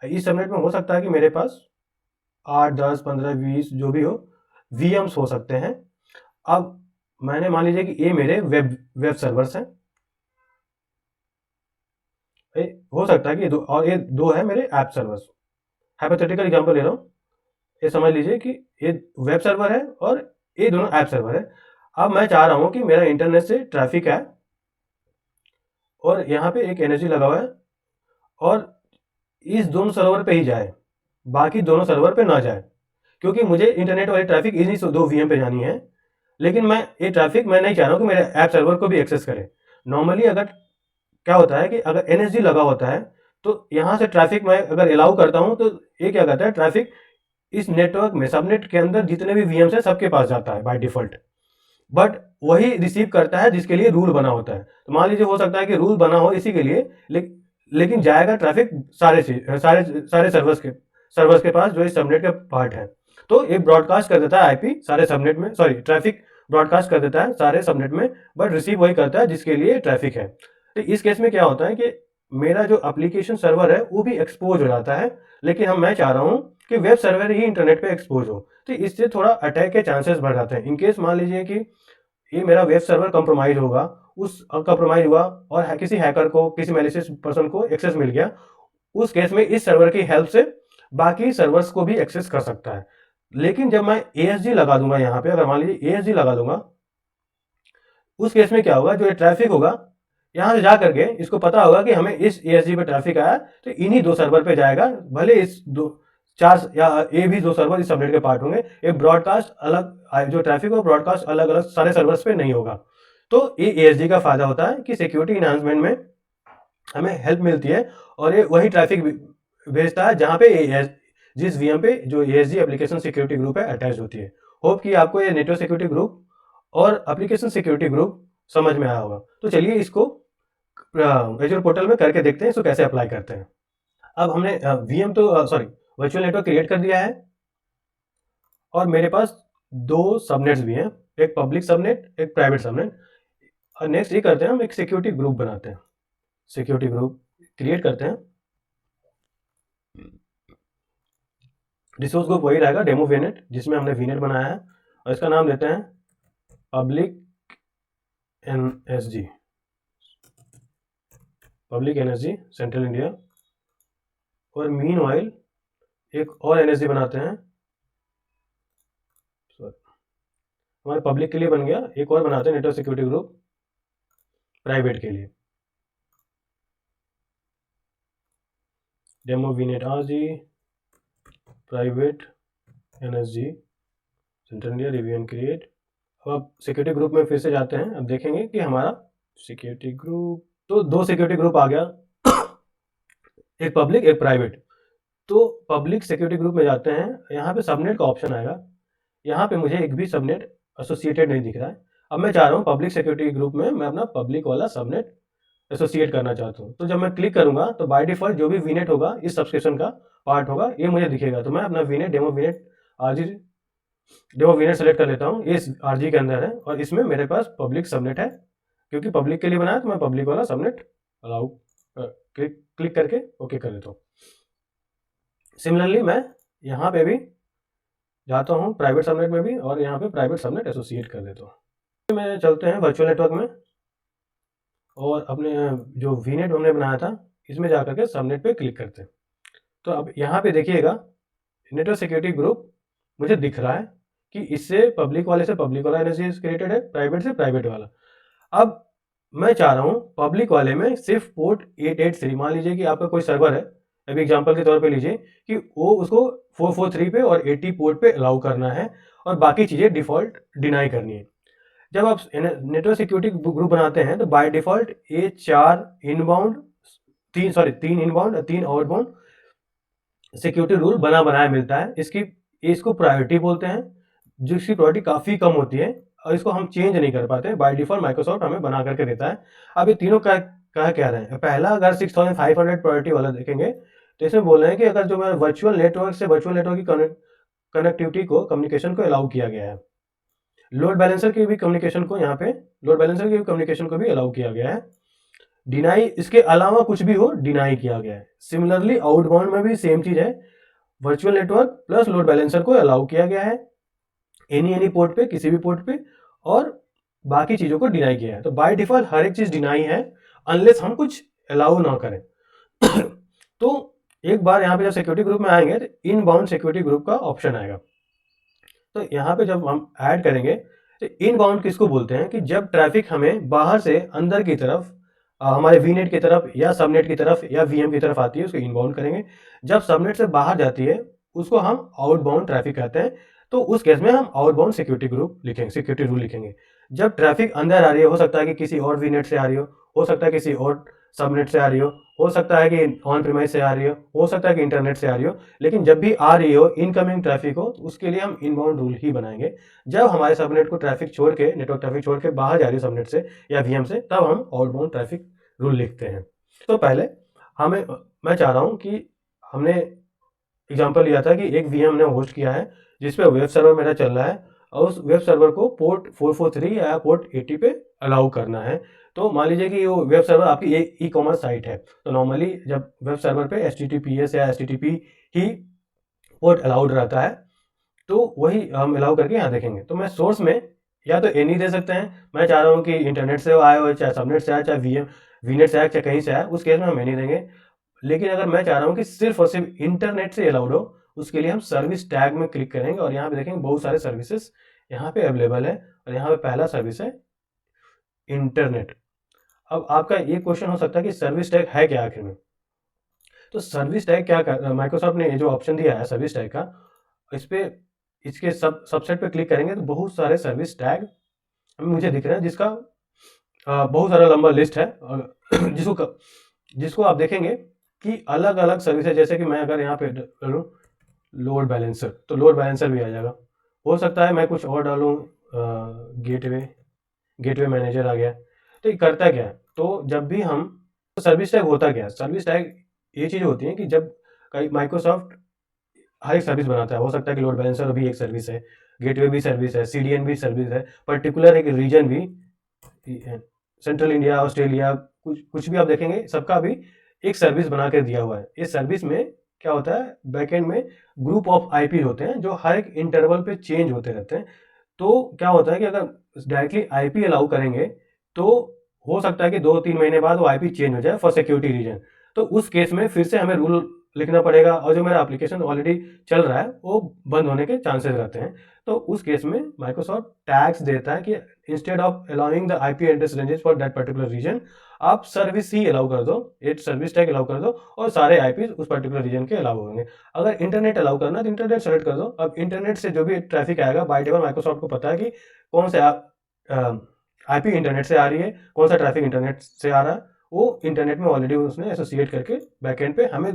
इस सबनेट में हो सकता है कि मेरे पास 8, 10, 15, 20 जो भी हो वीएम्स हो सकते हैं। अब मैंने मान लीजिए कि ये मेरे वेब सर्वर्स हैं, हो सकता है कि दो, और ये दो है मेरे ऐप सर्वर्स। हाइपोथेटिकल एग्जांपल ले रहा हूँ, ये समझ लीजिए कि ये वेब सर्वर है और ये दोनों ऐप सर्वर है। अब मैं चाह रहा हूँ कि मेरा इंटरनेट से ट्रैफिक है और यहाँ पे एक एनर्जी लगा हुआ है और इस दोनों सर्वर पे ही जाए, बाकी दोनों सर्वर पे ना जाए, क्योंकि मुझे इंटरनेट वाली ट्रैफिक इन्हीं दो वीएम पे जानी है। लेकिन मैं ये ट्रैफिक मैं नहीं चाह रहा हूँ कि मेरे ऐप सर्वर को भी एक्सेस करे। नॉर्मली अगर क्या होता है कि अगर एनएसजी लगा होता है तो यहाँ से ट्रैफिक मैं अगर अलाउ करता हूँ तो ये क्या करता है, ट्रैफिक इस नेटवर्क में सबनेट के अंदर जितने भी वीएम्स है सबके पास जाता है बाय डिफॉल्ट, बट वही रिसीव करता है जिसके लिए रूल बना होता है। तो मान लीजिए हो सकता है कि रूल बना हो इसी के लिए, लेकिन जाएगा ट्रैफिक सारे सारे सारे सर्वर्स के पास जो इस सबनेट के पार्ट है। तो ये ब्रॉडकास्ट कर देता है आईपी सारे सबनेट में, सॉरी ट्रैफिक ब्रॉडकास्ट कर देता है सारे सबनेट में, बट रिसीव वही करता है जिसके लिए ट्रैफिक है। तो इस केस में क्या होता है कि मेरा जो एप्लीकेशन सर्वर है वो भी एक्सपोज हो जाता है, लेकिन मैं चाह रहा हूँ कि वेब सर्वर ही इंटरनेट पे एक्सपोज हो। तो इससे थोड़ा अटैक के चांसेस बढ़ जाते हैं। इनकेस मान लीजिए कि ये मेरा वेब सर्वर कंप्रोमाइज होगा, उस कंप्रोमाइज हुआ और किसी हैकर को, किसी मैलिशियस पर्सन को एक्सेस मिल गया, उस केस में इस सर्वर की हेल्प से बाकी सर्वर्स को भी एक्सेस कर सकता है। लेकिन जब मैं एएसजी लगा दूंगा यहाँ पे, अगर मान लीजिए एएसजी लगा दूंगा, उस केस में क्या होगा, जो ये ट्रैफिक होगा यहाँ से जा करके इसको पता होगा कि हमें इस एएसजी पे ट्रैफिक आया, तो इन्हीं दो सर्वर पे जाएगा, भले इस दो चार या ये भी दो सर्वर इस सबनेट के पार्ट होंगे। एक ब्रॉडकास्ट अलग, जो ट्रैफिक हो ब्रॉडकास्ट अलग अलग सारे सर्वर्स पे नहीं होगा। तो ये एएसजी का फायदा होता है कि सिक्योरिटी इन्हांसमेंट में हमें हेल्प मिलती है, और ये वही ट्रैफिक भेजता है जहाँ पे जिस वीएम पे जो एएसजी एप्लीकेशन सिक्योरिटी ग्रुप है अटैच होती है। होप कि आपको ये नेटवर्क सिक्योरिटी ग्रुप और एप्लीकेशन सिक्योरिटी ग्रुप समझ में आया होगा। तो चलिए इसको एजूर पोर्टल में करके देखते हैं इसको कैसे अप्लाई करते हैं। अब हमने वीएम तो सॉरी वर्चुअल नेटवर्क क्रिएट कर दिया है और मेरे पास दो सबनेट्स भी हैं, एक पब्लिक सबनेट एक प्राइवेट सबनेट। और नेक्स्ट ये करते हैं, हम एक सिक्योरिटी ग्रुप बनाते हैं, सिक्योरिटी ग्रुप क्रिएट करते हैं। रिसोर्स ग्रुप वही रहेगा डेमो वीनेट जिसमें हमने वीनेट बनाया है, और इसका नाम देते हैं public NSG, public NSG central India. और मीन वाइल एक और एनएसजी बनाते हैं, हमारे पब्लिक के लिए बन गया, एक और बनाते हैं नेटवर्क सिक्योरिटी ग्रुप प्राइवेट के लिए, demo VNet RG private NSG central India review and create. अब सिक्योरिटी ग्रुप में फिर से जाते हैं, अब देखेंगे कि हमारा सिक्योरिटी ग्रुप, तो दो सिक्योरिटी ग्रुप आ गया, एक पब्लिक एक प्राइवेट। तो पब्लिक सिक्योरिटी ग्रुप में जाते हैं, यहाँ पे सबनेट का ऑप्शन आएगा, यहाँ पे मुझे एक भी सबनेट एसोसिएटेड नहीं दिख रहा है। अब मैं चाह रहा हूँ पब्लिक सिक्योरिटी ग्रुप में मैं अपना पब्लिक वाला सबनेट एसोसिएट करना चाहता हूँ। तो जब मैं क्लिक करूंगा तो बाय डिफॉल्ट जो भी वीनेट होगा इस सब्सक्रिप्शन का पार्ट होगा ये मुझे दिखेगा। तो मैं अपना VNet demo VNet RG demo VNet select कर लेता हूँ, ये इस आरजी के अंदर है और इसमें मेरे पास पब्लिक सबनेट है, क्योंकि पब्लिक के लिए बनाया तो मैं पब्लिक वाला सबनेट अलाउ क्लिक करके ओके कर देता हूँ। सिमिलरली मैं यहाँ पे भी जाता हूँ प्राइवेट सबनेट में भी और यहाँ पे प्राइवेट सबनेट एसोसिएट कर देता हूँ। मैं चलते हैं वर्चुअल नेटवर्क में और अपने जो वीनेट हमने बनाया था इसमें जाकर के सबनेट पे क्लिक करते हैं। तो अब यहाँ पे देखिएगा नेटवर्क सिक्योरिटी ग्रुप मुझे दिख रहा है कि इससे पब्लिक वाले से पब्लिक वाला एनएसजी क्रिएटेड है, प्राइवेट से प्राइवेट वाला। अब मैं चाह रहा हूँ पब्लिक वाले में सिर्फ पोर्ट 883, मान लीजिए कि आपका कोई सर्वर है, अभी एग्जांपल के तौर पे लीजिए कि वो उसको 443 पे और 80 पोर्ट पे अलाउ करना है और बाकी चीज़ें डिफ़ॉल्ट डिनाई करनी है। जब आप नेटवर्क सिक्योरिटी ग्रुप बनाते हैं तो बाय डिफ़ॉल्ट ये 4 इनबाउंड 3 इनबाउंड और 3 आउटबाउंड सिक्योरिटी रूल बना बनाया मिलता है। इसको प्रायोरिटी बोलते हैं, जिसकी प्रायोरिटी काफ़ी कम होती है और इसको हम चेंज नहीं कर पाते। बाय डिफ़ॉल्ट माइक्रोसॉफ्ट हमें बना करके देता है। अब ये तीनों कह रहे हैं। पहला अगर 6500 प्रायोरिटी वाला देखेंगे तो इसमें बोल रहे हैं कि अगर जो मैं वर्चुअल नेटवर्क से वर्चुअल नेटवर्क की कनेक्टिविटी को कम्युनिकेशन को अलाउ किया गया है, लोड बैलेंसर की भी कम्युनिकेशन को यहाँ पे लोड बैलेंसर की कम्युनिकेशन को भी अलाउ किया गया है। डिनाई इसके अलावा कुछ भी हो डिनाई किया गया है। सिमिलरली आउटबाउंड में भी सेम चीज है, virtual network plus load balancer को अलाउ किया गया है एनी पोर्ट पे, किसी भी पोर्ट पे, और बाकी चीजों को डिनाई किया है। तो बाय डिफॉल्ट हर एक चीज डिनाई है अनलेस हम कुछ अलाउ ना करें। तो एक बार यहाँ पे जब सिक्योरिटी ग्रुप में आएंगे तो इनबाउंड सिक्योरिटी ग्रुप का ऑप्शन आएगा। तो यहाँ पे जब हम ऐड करेंगे तो इनबाउंड किसको बोलते हैं कि जब ट्रैफिक हमें बाहर से अंदर की तरफ हमारे वीनेट की तरफ या सबनेट की तरफ या वीएम की तरफ आती है उसको इनबाउंड करेंगे। जब सबनेट से बाहर जाती है उसको हम आउटबाउंड ट्रैफिक कहते हैं। तो उस केस में हम आउटबाउंड सिक्योरिटी ग्रुप लिखेंगे, सिक्योरिटी रूल लिखेंगे। जब ट्रैफिक अंदर आ रही है, हो सकता है कि किसी और वीनेट से आ रही हो सकता है किसी और सबनेट से आ रही हो सकता है कि ऑन प्रीमाइस से आ रही हो सकता है कि इंटरनेट से आ रही हो, लेकिन जब भी आ रही हो इनकमिंग ट्रैफिक हो तो उसके लिए हम इनबाउंड रूल ही बनाएंगे। जब हमारे सबनेट को ट्रैफिक छोड़ के नेटवर्क ट्रैफिक छोड़ के बाहर जा रही है सबनेट से या वीएम से, तब हम आउटबाउंड ट्रैफिक रूल लिखते हैं। तो पहले मैं चाह रहा हूँ कि हमने एग्जांपल लिया था कि एक वीएम ने होस्ट किया है जिसपे वेब सर्वर मेरा चल रहा है और उस वेब सर्वर को पोर्ट 443 या पोर्ट 80 पे अलाउ करना है। तो मान लीजिए कि वो वेब सर्वर आपकी ई कॉमर्स साइट है, तो नॉर्मली जब वेब सर्वर पे HTTPS या HTTP ही पोर्ट अलाउड रहता है तो वही हम अलाउ करके यहाँ देखेंगे। तो मैं सोर्स में या तो एनी दे सकते हैं, मैं चाह रहा हूँ कि इंटरनेट से आए हो, चाहे सबनेट से आए, चाहे वीनेट से आए, चाहे कहीं से आए, उस केस में हम एनी देंगे। लेकिन अगर मैं चाह रहा हूँ कि सिर्फ और सिर्फ इंटरनेट से अलाउड हो, उसके लिए हम सर्विस टैग में क्लिक करेंगे और यहाँ पे देखेंगे बहुत सारे सर्विसेज यहाँ पे अवेलेबल है और यहाँ पे पहला सर्विस है इंटरनेट। अब आपका ये क्वेश्चन हो सकता है कि सर्विस टैग है क्या आखिर में। तो सर्विस टैग क्या, माइक्रोसॉफ्ट ने ये जो ऑप्शन दिया है सर्विस टैग का, इस पे इसके सबसेट पे क्लिक करेंगे तो बहुत सारे सर्विस टैग मुझे दिख रहे हैं, जिसका बहुत सारा लंबा लिस्ट है और जिसको आप देखेंगे कि अलग अलग सर्विस है। जैसे कि मैं अगर यहाँ पे डालूँ लोड बैलेंसर, तो लोड बैलेंसर भी आ जाएगा। हो सकता है मैं कुछ और डालूँ, गेटवे मैनेजर आ गया। तो ये करता क्या है, तो जब भी हम सर्विस टैग होता क्या है, सर्विस टैग ये चीज़ होती है कि जब कई माइक्रोसॉफ्ट हर एक सर्विस बनाता है, हो सकता है कि लोड बैलेंसर भी एक सर्विस है, गेटवे भी सर्विस है, CDN भी सर्विस है, पर्टिकुलर एक रीजन भी, सेंट्रल इंडिया, ऑस्ट्रेलिया, कुछ भी आप देखेंगे सबका भी एक सर्विस बना कर दिया हुआ है। इस सर्विस में क्या होता है, बैकएंड में ग्रुप ऑफ IP होते हैं जो हर एक इंटरवल पे चेंज होते रहते हैं। तो क्या होता है कि अगर डायरेक्टली IP अलाउ करेंगे तो हो सकता है कि 2-3 महीने बाद वो IP चेंज हो जाए फॉर सिक्योरिटी रीजन। तो उस केस में फिर से हमें रूल लिखना पड़ेगा और जो मेरा एप्लीकेशन ऑलरेडी चल रहा है वो बंद होने के चांसेस रहते हैं। तो उस केस में माइक्रोसॉफ्ट टैग्स देता है कि instead of allowing the IP address ranges for that particular region, आप सर्विस ही अलाउ कर दो, एक सर्विस टैग अलाउ कर दो और सारे IP उस पर्टिकुलर रीजन के अलाउ होंगे। अगर इंटरनेट अलाउ करना तो इंटरनेट सेलेक्ट कर दो। अब इंटरनेट से जो भी ट्रैफिक आएगा बाय डिफॉल्ट माइक्रोसॉफ्ट को पता है कि कौन से IP इंटरनेट से आ रही है, कौन सा ट्रैफिक इंटरनेट से आ रहा है, वो इंटरनेट में ऑलरेडी उसने एसोसिएट करके बैकएंड पे हमें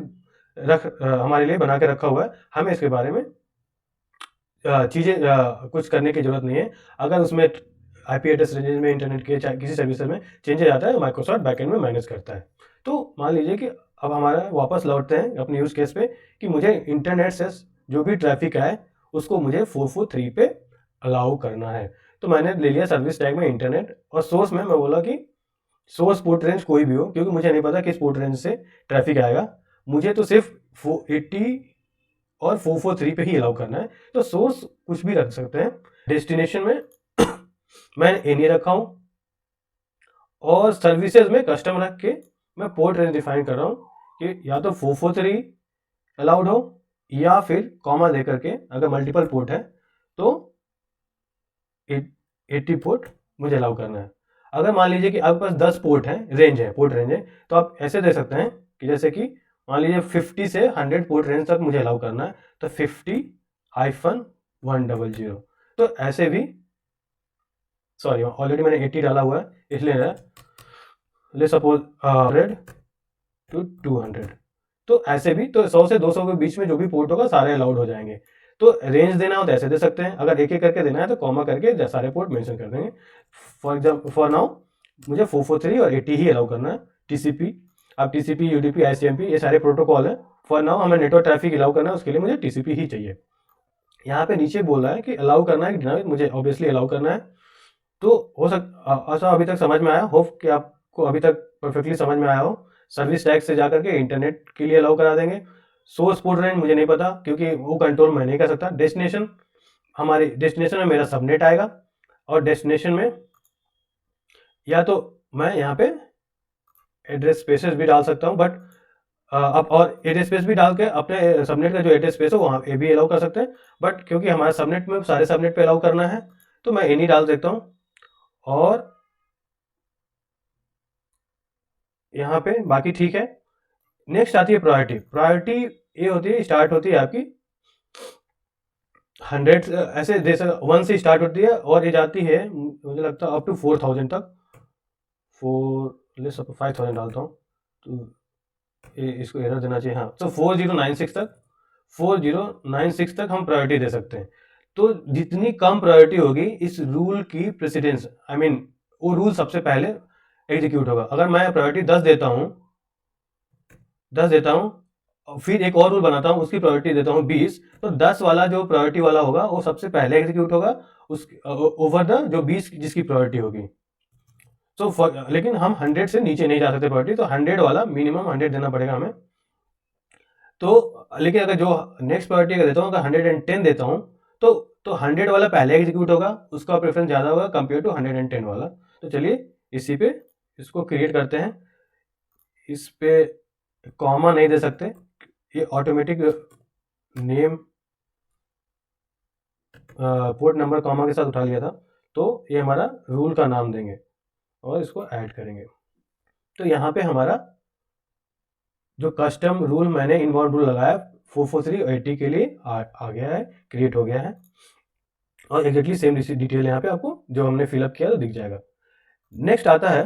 हमारे लिए बना के रखा हुआ है। हमें इसके बारे में चीज़ें कुछ करने की जरूरत नहीं है। अगर उसमें IP एड्रेस रेंज में इंटरनेट के किसी सर्विस में चेंजेस आता है तो माइक्रोसॉफ्ट बैकएंड में मैनेज करता है। तो मान लीजिए कि अब हमारा वापस लौटते हैं अपने यूज केस पे कि मुझे इंटरनेट से जो भी ट्रैफिक आए उसको मुझे 443 पे अलाउ करना है। तो मैंने ले लिया सर्विस टैग में इंटरनेट और सोर्स में मैं बोला कि सोर्स पोर्ट रेंज कोई भी हो, क्योंकि मुझे नहीं पता किस पोर्ट रेंज से ट्रैफिक आएगा। मुझे तो सिर्फ 80 और 443 पे ही अलाउ करना है। तो सोर्स कुछ भी रख सकते हैं। डेस्टिनेशन में मैंने एनी रखा हूं और सर्विसेज में कस्टम रख के मैं पोर्ट रेंज डिफाइन कर रहा हूं कि या तो 443 अलाउड हो या फिर कॉमा दे करके अगर मल्टीपल पोर्ट है तो 80 पोर्ट मुझे अलाउ करना है। अगर मान लीजिए कि आपके पास 10 पोर्ट है, पोर्ट रेंज है, तो आप ऐसे दे सकते हैं कि जैसे कि मान लीजिए 50 से 100 पोर्ट रेंज तक मुझे अलाउ करना है, तो 50-100। तो ऐसे भी, सॉरी ऑलरेडी मैंने 80 डाला हुआ है इसलिए ले सपोज 100 to 200। तो ऐसे भी तो 100 से 200 के बीच में जो भी पोर्ट होगा सारे अलाउड हो जाएंगे। तो रेंज देना हो तो ऐसे दे सकते हैं, अगर एक एक करके देना है तो कॉमा करके सारे पोर्ट मेंशन कर देंगे। फॉर एग्जाम्पल फॉर नाउ मुझे 443 और 80 ही अलाउ करना है। टीसीपी, अब टीसीपी, यूडीपी, आईसीएमपी ये सारे प्रोटोकॉल है। फॉर नाउ हमें नेटवर्क ट्रैफिक अलाउ करना है, उसके लिए मुझे टीसीपी ही चाहिए। यहाँ पे नीचे बोल रहा है कि अलाउ करना है कि डिनाई, मुझे ऑब्वियसली अलाउ करना है। तो हो ऐसा अभी तक समझ में आया, होप कि आपको अभी तक परफेक्टली समझ में आया हो। सर्विस टैग से जाकर के इंटरनेट के लिए अलाउ करा देंगे। सोर्स पोर्ट रेंज मुझे नहीं पता क्योंकि वो कंट्रोल मैं नहीं कर सकता। डेस्टिनेशन, हमारे डेस्टिनेशन में मेरा सबनेट आएगा और डेस्टिनेशन में या तो मैं यहाँ पे एड्रेस स्पेसेस भी डाल सकता हूँ, बट अब और एड्रेस स्पेस भी डाल के अपने सबनेट का जो एड्रेस स्पेस हो वहाँ पे भी अलाउ कर सकते हैं। बट क्योंकि हमारा सबनेट में सारे सबनेट पे अलाउ करना है तो मैं एनी डाल सकता हूँ। और यहाँ पे बाकी ठीक है। नेक्स्ट आती है प्रायोरिटी। प्रायोरिटी ये होती है, स्टार्ट होती है आपकी 100 ऐसे जैसे 1 से स्टार्ट होती है और ये जाती है मुझे लगता है अप टू 4000 तक। 5000 डालता हूँ तो ये इसको एरर देना चाहिए। हाँ, तो 4096 तक हम प्रायोरिटी दे सकते हैं। तो जितनी कम प्रायोरिटी होगी इस रूल की प्रेसिडेंस, आई मीन वो रूल सबसे पहले एग्जीक्यूट होगा। अगर मैं प्रायोरिटी 10 देता हूँ फिर एक और रूल बनाता हूँ उसकी प्रायोरिटी देता हूँ 20, तो 10 वाला जो प्रायोरिटी वाला होगा वो सबसे पहले एग्जीक्यूट होगा उस ओवर द जो 20 जिसकी प्रायोरिटी होगी। तो लेकिन हम 100 से नीचे नहीं जा सकते प्रायोरिटी, तो 100 वाला मिनिमम 100 देना पड़ेगा हमें। तो लेकिन अगर जो नेक्स्ट प्रायोरिटी अगर देता हूँ अगर 110 देता हूँ तो 100 वाला पहले एग्जीक्यूट होगा, उसका प्रेफरेंस ज़्यादा होगा कंपेयर टू 110 वाला। तो चलिए इसी पे इसको क्रिएट करते हैं। इस पे कॉमा नहीं दे सकते, ये automatic name port number comma के साथ उठा लिया था, तो ये हमारा रूल का नाम देंगे और इसको ऐड करेंगे। तो यहाँ पे हमारा जो कस्टम रूल मैंने इनबाउंड रूल लगाया 443 और 80 के लिए आ गया है, क्रिएट हो गया है। और एग्जैक्टली सेम डिटेल यहाँ पे आपको जो हमने फिलअप किया तो दिख जाएगा। नेक्स्ट आता है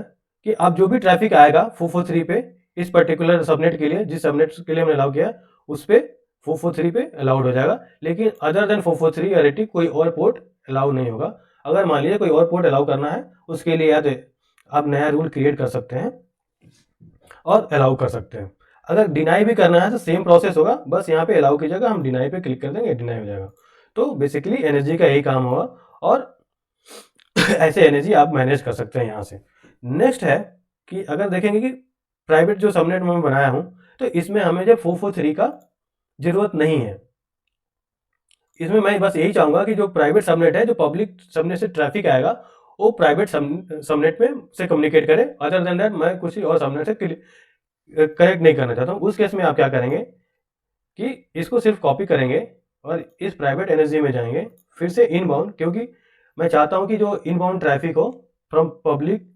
कि अब जो भी ट्रैफिक आएगा 443 पे इस पर्टिकुलर सबनेट के लिए, जिस सबनेट के लिए हमने अलाउ किया उस पे 443 पे अलाउड हो जाएगा, लेकिन अदर देन 443 या 80 कोई और पोर्ट अलाउ नहीं होगा। अगर मान लीजिए कोई और पोर्ट अलाउ करना है उसके लिए या तो आप नया रूल क्रिएट कर सकते हैं और अलाउ कर सकते हैं। अगर डिनाई भी करना है तो सेम प्रोसेस होगा, बस यहाँ पे अलाउ की जगह हम डिनाई पे क्लिक कर देंगे, डिनाई हो जाएगा। तो बेसिकली एनर्जी का यही काम होगा और ऐसे एनर्जी आप मैनेज कर सकते हैं यहाँ से। नेक्स्ट है कि अगर देखेंगे कि प्राइवेट जो सबनेट मैं बनाया हूँ तो इसमें हमें जो 443 का जरूरत नहीं है। इसमें मैं बस यही चाहूंगा कि जो प्राइवेट सबनेट है, जो पब्लिक सबनेट से ट्रैफिक आएगा वो प्राइवेट सबनेट में से कम्युनिकेट करे। अदर देन दैट मैं कुछ और सबनेट से कनेक्ट नहीं करना चाहता हूँ। उस केस में आप क्या करेंगे कि इसको सिर्फ कॉपी करेंगे और इस प्राइवेट एनर्जी में जाएंगे, फिर से इनबाउंड, क्योंकि मैं चाहता हूं कि जो इनबाउंड ट्रैफिक हो from public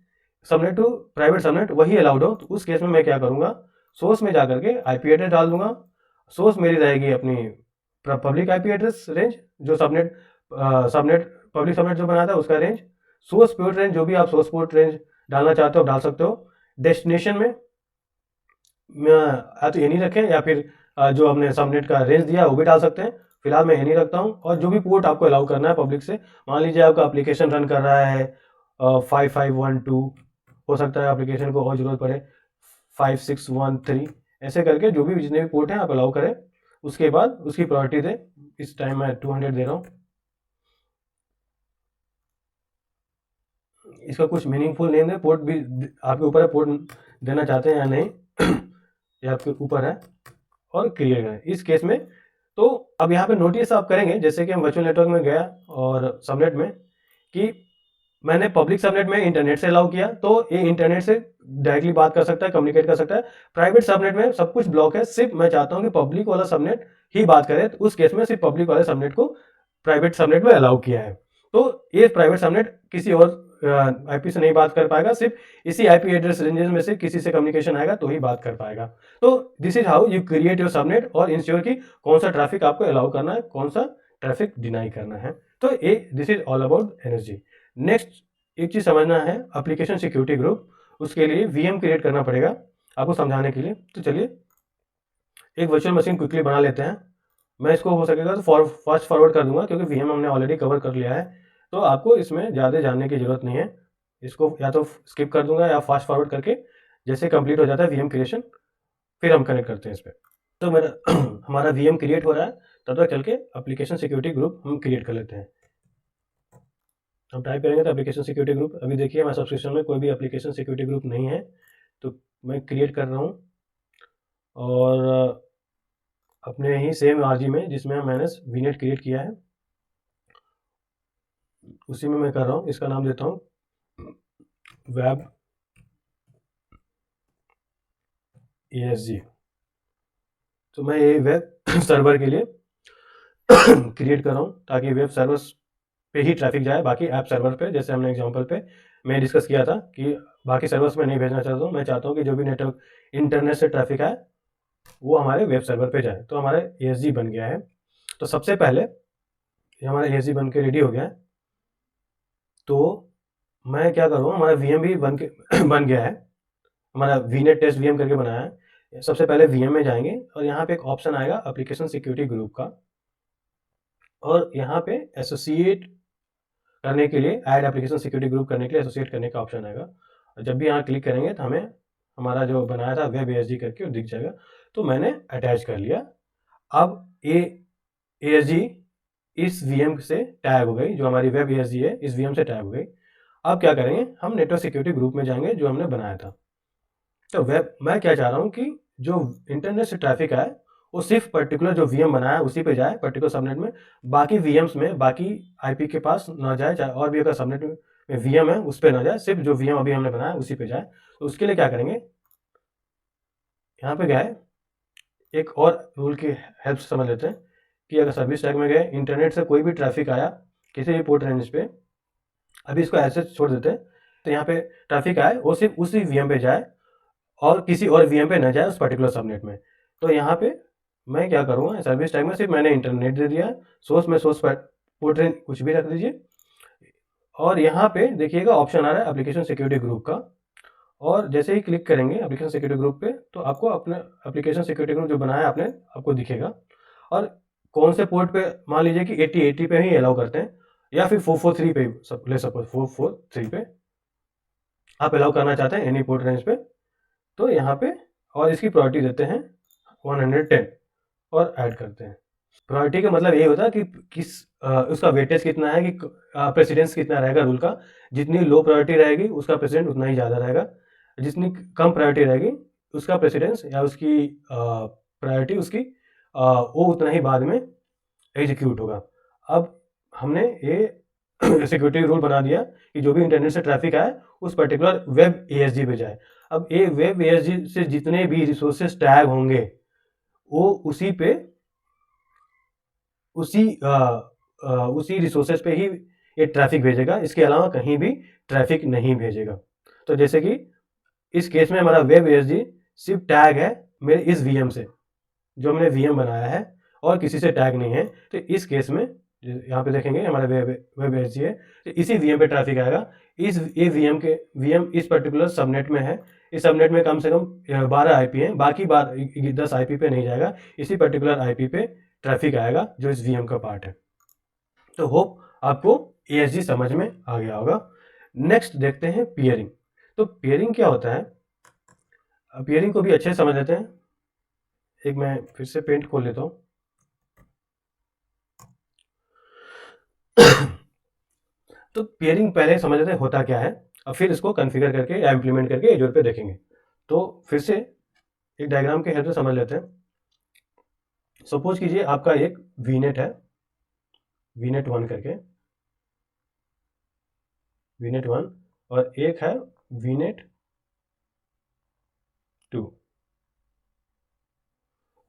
subnet to private subnet वही अलाउड हो। तो उस केस में मैं क्या करूंगा, सोर्स में जाकर के आईपी एड्रेस डाल दूंगा। सोर्स मेरी रहेगी अपनी पब्लिक आईपी एड्रेस रेंज, जो सबनेट पब्लिक सबनेट जो बनाता है उसका रेंज। सोर्स पोर्ट रेंज जो भी आप सोर्स पोर्ट रेंज डालना चाहते हो डाल सकते हो। डेस्टिनेशन में या तो एनी रखें या फिर जो हमने सबनेट का रेंज दिया वो भी डाल सकते हैं। फिलहाल मैं एनी रखता हूँ। और जो भी पोर्ट आपको अलाउ करना है पब्लिक से, मान लीजिए आपका एप्लीकेशन रन कर रहा है 5512, हो सकता है एप्लीकेशन को और जरूरत पड़े 5613, ऐसे करके जो भी जितने भी पोर्ट हैं आप अलाउ करें। उसके बाद उसकी प्रायोरिटी दें। इस टाइम मैं 200 दे रहा हूँ। इसका कुछ मीनिंगफुल नेम है, पोर्ट भी आपके ऊपर है, पोर्ट देना चाहते हैं या नहीं ये आपके ऊपर है। और क्लियर करें। इस केस में तो अब यहाँ पे नोटिस आप करेंगे, जैसे कि हम वर्चुअल नेटवर्क में गया और सबनेट में, कि मैंने पब्लिक सबनेट में इंटरनेट से अलाउ किया, तो ये इंटरनेट से डायरेक्टली बात कर सकता है, कम्युनिकेट कर सकता है। प्राइवेट सबनेट में सब कुछ ब्लॉक है, सिर्फ मैं चाहता हूँ कि पब्लिक वाला सबनेट ही बात करे, तो उस केस में सिर्फ पब्लिक वाले सबनेट को प्राइवेट सबनेट में अलाउ किया है। तो ये प्राइवेट सबनेट किसी और आईपी से नहीं बात कर पाएगा, सिर्फ इसी आईपी एड्रेस रेंजेस में से किसी से कम्युनिकेशन आएगा तो ही बात कर पाएगा। तो this is how you create your subnet और इंश्योर कि कौन सा ट्रैफिक आपको अलाउ करना है, कौन सा ट्रैफिक डिनाई करना है। तो ये this is all about energy. Next एक चीज समझना है, एप्लीकेशन सिक्योरिटी ग्रुप, उसके लिए वीएम क्रिएट करना पड़ेगा आपको समझाने के लिए। तो चलिए एक वर्चुअल मशीन क्विकली बना लेते हैं। मैं इसको हो सकेगा तो फास्ट फॉरवर्ड कर दूंगा, क्योंकि वीएम हमने ऑलरेडी कवर कर लिया है, तो आपको इसमें ज़्यादा जानने की जरूरत नहीं है। इसको या तो स्किप कर दूंगा या फास्ट फॉरवर्ड करके जैसे कंप्लीट हो जाता है वीएम क्रिएशन, फिर हम कनेक्ट करते हैं इस पर। तो मेरा हमारा वीएम क्रिएट हो रहा है, तब तक चल के एप्लीकेशन सिक्योरिटी ग्रुप हम क्रिएट कर लेते हैं। हम टाइप करेंगे तो एप्लीकेशन सिक्योरिटी ग्रुप, अभी देखिए हमारे सब्सक्रिप्शन में कोई भी एप्लीकेशन सिक्योरिटी ग्रुप नहीं है, तो मैं क्रिएट कर रहा हूँ और अपने ही सेम आरजी में जिसमें मैंने वीनेट क्रिएट किया है उसी में मैं कर रहा हूँ। इसका नाम देता हूँ वेब ESG। तो मैं ये वेब सर्वर के लिए क्रिएट कर रहा हूँ ताकि वेब सर्वर्स पे ही ट्रैफिक जाए, बाकी ऐप सर्वर पे, जैसे हमने एग्जांपल पे मैं डिस्कस किया था कि बाकी सर्वर्स में नहीं भेजना चाहता हूँ। मैं चाहता हूँ कि जो भी नेटवर्क इंटरनेट से ट्रैफिक आए वो हमारे वेब सर्वर पे जाए। तो हमारा ESG बन गया है। तो सबसे पहले हमारा ESG बन के रेडी हो गया है, तो मैं क्या करूँगा, हमारा VM भी बन गया है, हमारा वीनेट टेस्ट VM करके बनाया है। सबसे पहले VM में जाएंगे और यहाँ पे एक ऑप्शन आएगा एप्लीकेशन सिक्योरिटी ग्रुप का, और यहाँ पे एसोसिएट करने के लिए, ऐड एप्लीकेशन सिक्योरिटी ग्रुप करने के लिए एसोसिएट करने का ऑप्शन आएगा। और जब भी यहाँ क्लिक करेंगे तो हमें हमारा जो बनाया था वेब ESG करके वो दिख जाएगा। तो मैंने अटैच कर लिया। अब ये ESG इस VM से टैग हो गई, जो हमारी वेब ESG है इस VM से टैग हो गई। अब क्या करेंगे, हम नेटवर्क सिक्योरिटी ग्रुप में जाएंगे जो हमने बनाया था। तो वेब मैं क्या चाह रहा हूँ कि जो इंटरनेट से ट्रैफिक आए वो सिर्फ पर्टिकुलर जो VM बनाया है उसी पे जाए, पर्टिकुलर सबनेट में, बाकी VMs में बाकी IP के पास ना जाए, चाहे और भी अगर सबनेट में VM है उस पर ना जाए, सिर्फ जो VM अभी हमने बनाया उसी पे जाए। तो उसके लिए क्या करेंगे, यहाँ पे गए एक और रूल की हेल्प से समझ लेते हैं कि अगर सर्विस टैग में गए, इंटरनेट से कोई भी ट्रैफिक आया किसी भी पोर्ट रेंज पे, अभी इसको ऐसे छोड़ देते हैं, तो यहाँ पे ट्रैफिक आए वो सिर्फ उसी VM पे जाए और किसी और VM पे न जाए उस पर्टिकुलर सबनेट में। तो यहाँ पे मैं क्या करूँगा, सर्विस टैग में सिर्फ मैंने इंटरनेट दे दिया, सोर्स में सोर्स पोर्ट रेंज कुछ भी रख दीजिए, और यहाँ पे देखिएगा ऑप्शन आ रहा है एप्लीकेशन सिक्योरिटी ग्रुप का, और जैसे ही क्लिक करेंगे एप्लीकेशन सिक्योरिटी ग्रुप पे तो आपको अपने एप्लीकेशन सिक्योरिटी ग्रुप जो बनाया आपने आपको दिखेगा। और कौन से पोर्ट पे, मान लीजिए कि 8080 पे ही अलाउ करते हैं, या फिर 443 पे, ले सपोज 443 पे आप अलाउ करना चाहते हैं एनी पोर्ट रेंज पे, तो यहाँ पे और इसकी प्रायोरिटी देते हैं 110 और ऐड करते हैं। प्रायोरिटी का मतलब ये होता है कि किस उसका वेटेज कितना है, कि प्रेसिडेंस कितना रहेगा रूल का। जितनी लो प्रायोरिटी रहेगी उसका प्रेसिडेंट उतना ही ज़्यादा रहेगा, जितनी कम प्रायोरिटी रहेगी उसका प्रेसिडेंस या उसकी प्रायोरिटी उसकी वो उतना ही बाद में एग्जीक्यूट होगा। अब हमने ये सिक्योरिटी रूल बना दिया कि जो भी इंटरनेट से ट्रैफिक आए उस पर्टिकुलर वेब ESG पे जाए। अब ये वेब ESG से जितने भी रिसोर्सेज टैग होंगे वो उसी पे उसी रिसोर्सेज पे ही ये ट्रैफिक भेजेगा, इसके अलावा कहीं भी ट्रैफिक नहीं भेजेगा। तो जैसे कि इस केस में हमारा वेब ESG सिर्फ टैग है मेरे इस VM से, जो हमने VM बनाया है, और किसी से टैग नहीं है। तो इस केस में यहाँ पे देखेंगे हमारा वेब ESG है, तो इसी VM पे ट्रैफिक आएगा। ये VM इस पर्टिकुलर सबनेट में है, इस सबनेट में कम से कम 12 IP हैं, बाकी 10 IP पे नहीं जाएगा, इसी पर्टिकुलर IP पे ट्रैफिक आएगा जो इस VM का पार्ट है। तो होप आपको ESG समझ में आ गया होगा। नेक्स्ट देखते हैं पियरिंग। तो पियरिंग क्या होता है, पियरिंग को भी अच्छे से समझ लेते हैं। एक मैं फिर से पेंट खोल लेता हूँ। तो पियरिंग पहले समझ लेते हैं होता क्या है, और फिर इसको कॉन्फ़िगर करके या इम्प्लीमेंट करके एजूर पे देखेंगे। तो फिर से एक डायग्राम के हेल्प से समझ लेते हैं। सपोज कीजिए आपका एक वीनेट है, वीनेट 1 करके, वीनेट 1, और एक है वीनेट 2।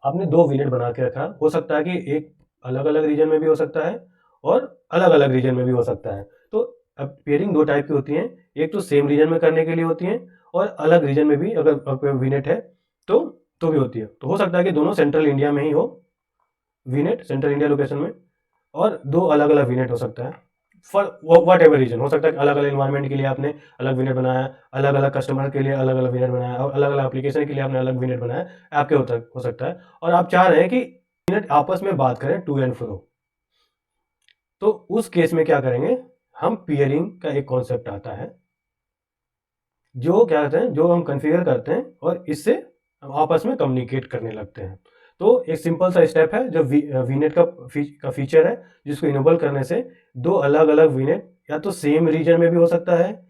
आपने दो वीनेट बना के रखा, हो सकता है कि एक अलग अलग रीजन में भी हो सकता है और अलग अलग रीजन में भी हो सकता है। तो अब पेयरिंग दो टाइप की होती हैं, एक तो सेम रीजन में करने के लिए होती है और अलग रीजन में भी अगर वीनेट है तो भी होती है। तो हो सकता है कि दोनों सेंट्रल इंडिया में ही हो, वीनेट सेंट्रल इंडिया लोकेशन में, और दो अलग अलग वीनेट हो सकता है फॉर वट एवर रीजन। हो सकता है कि अलग अलग इन्वायरमेंट के लिए आपने अलग विनेट बनाया, अलग अलग कस्टमर के लिए अलग अलग विनेट बनाया, और अलग अलग एप्लीकेशन के लिए आपने अलग विनेट बनाया, आपके हो सकता है। और आप चाह रहे हैं कि विनेट आपस में बात करें टू एंड फ्रो। तो उस केस में क्या करेंगे, हम पियरिंग का एक कॉन्सेप्ट आता है, जो क्या कहते हैं, जो हम कन्फिगर करते हैं और इससे हम आपस में कम्युनिकेट करने लगते हैं। तो एक सिंपल सा स्टेप है जो वीनेट का फीचर है, जिसको इनेबल करने से दो अलग अलग वीनेट या तो सेम रीजन में भी हो सकता है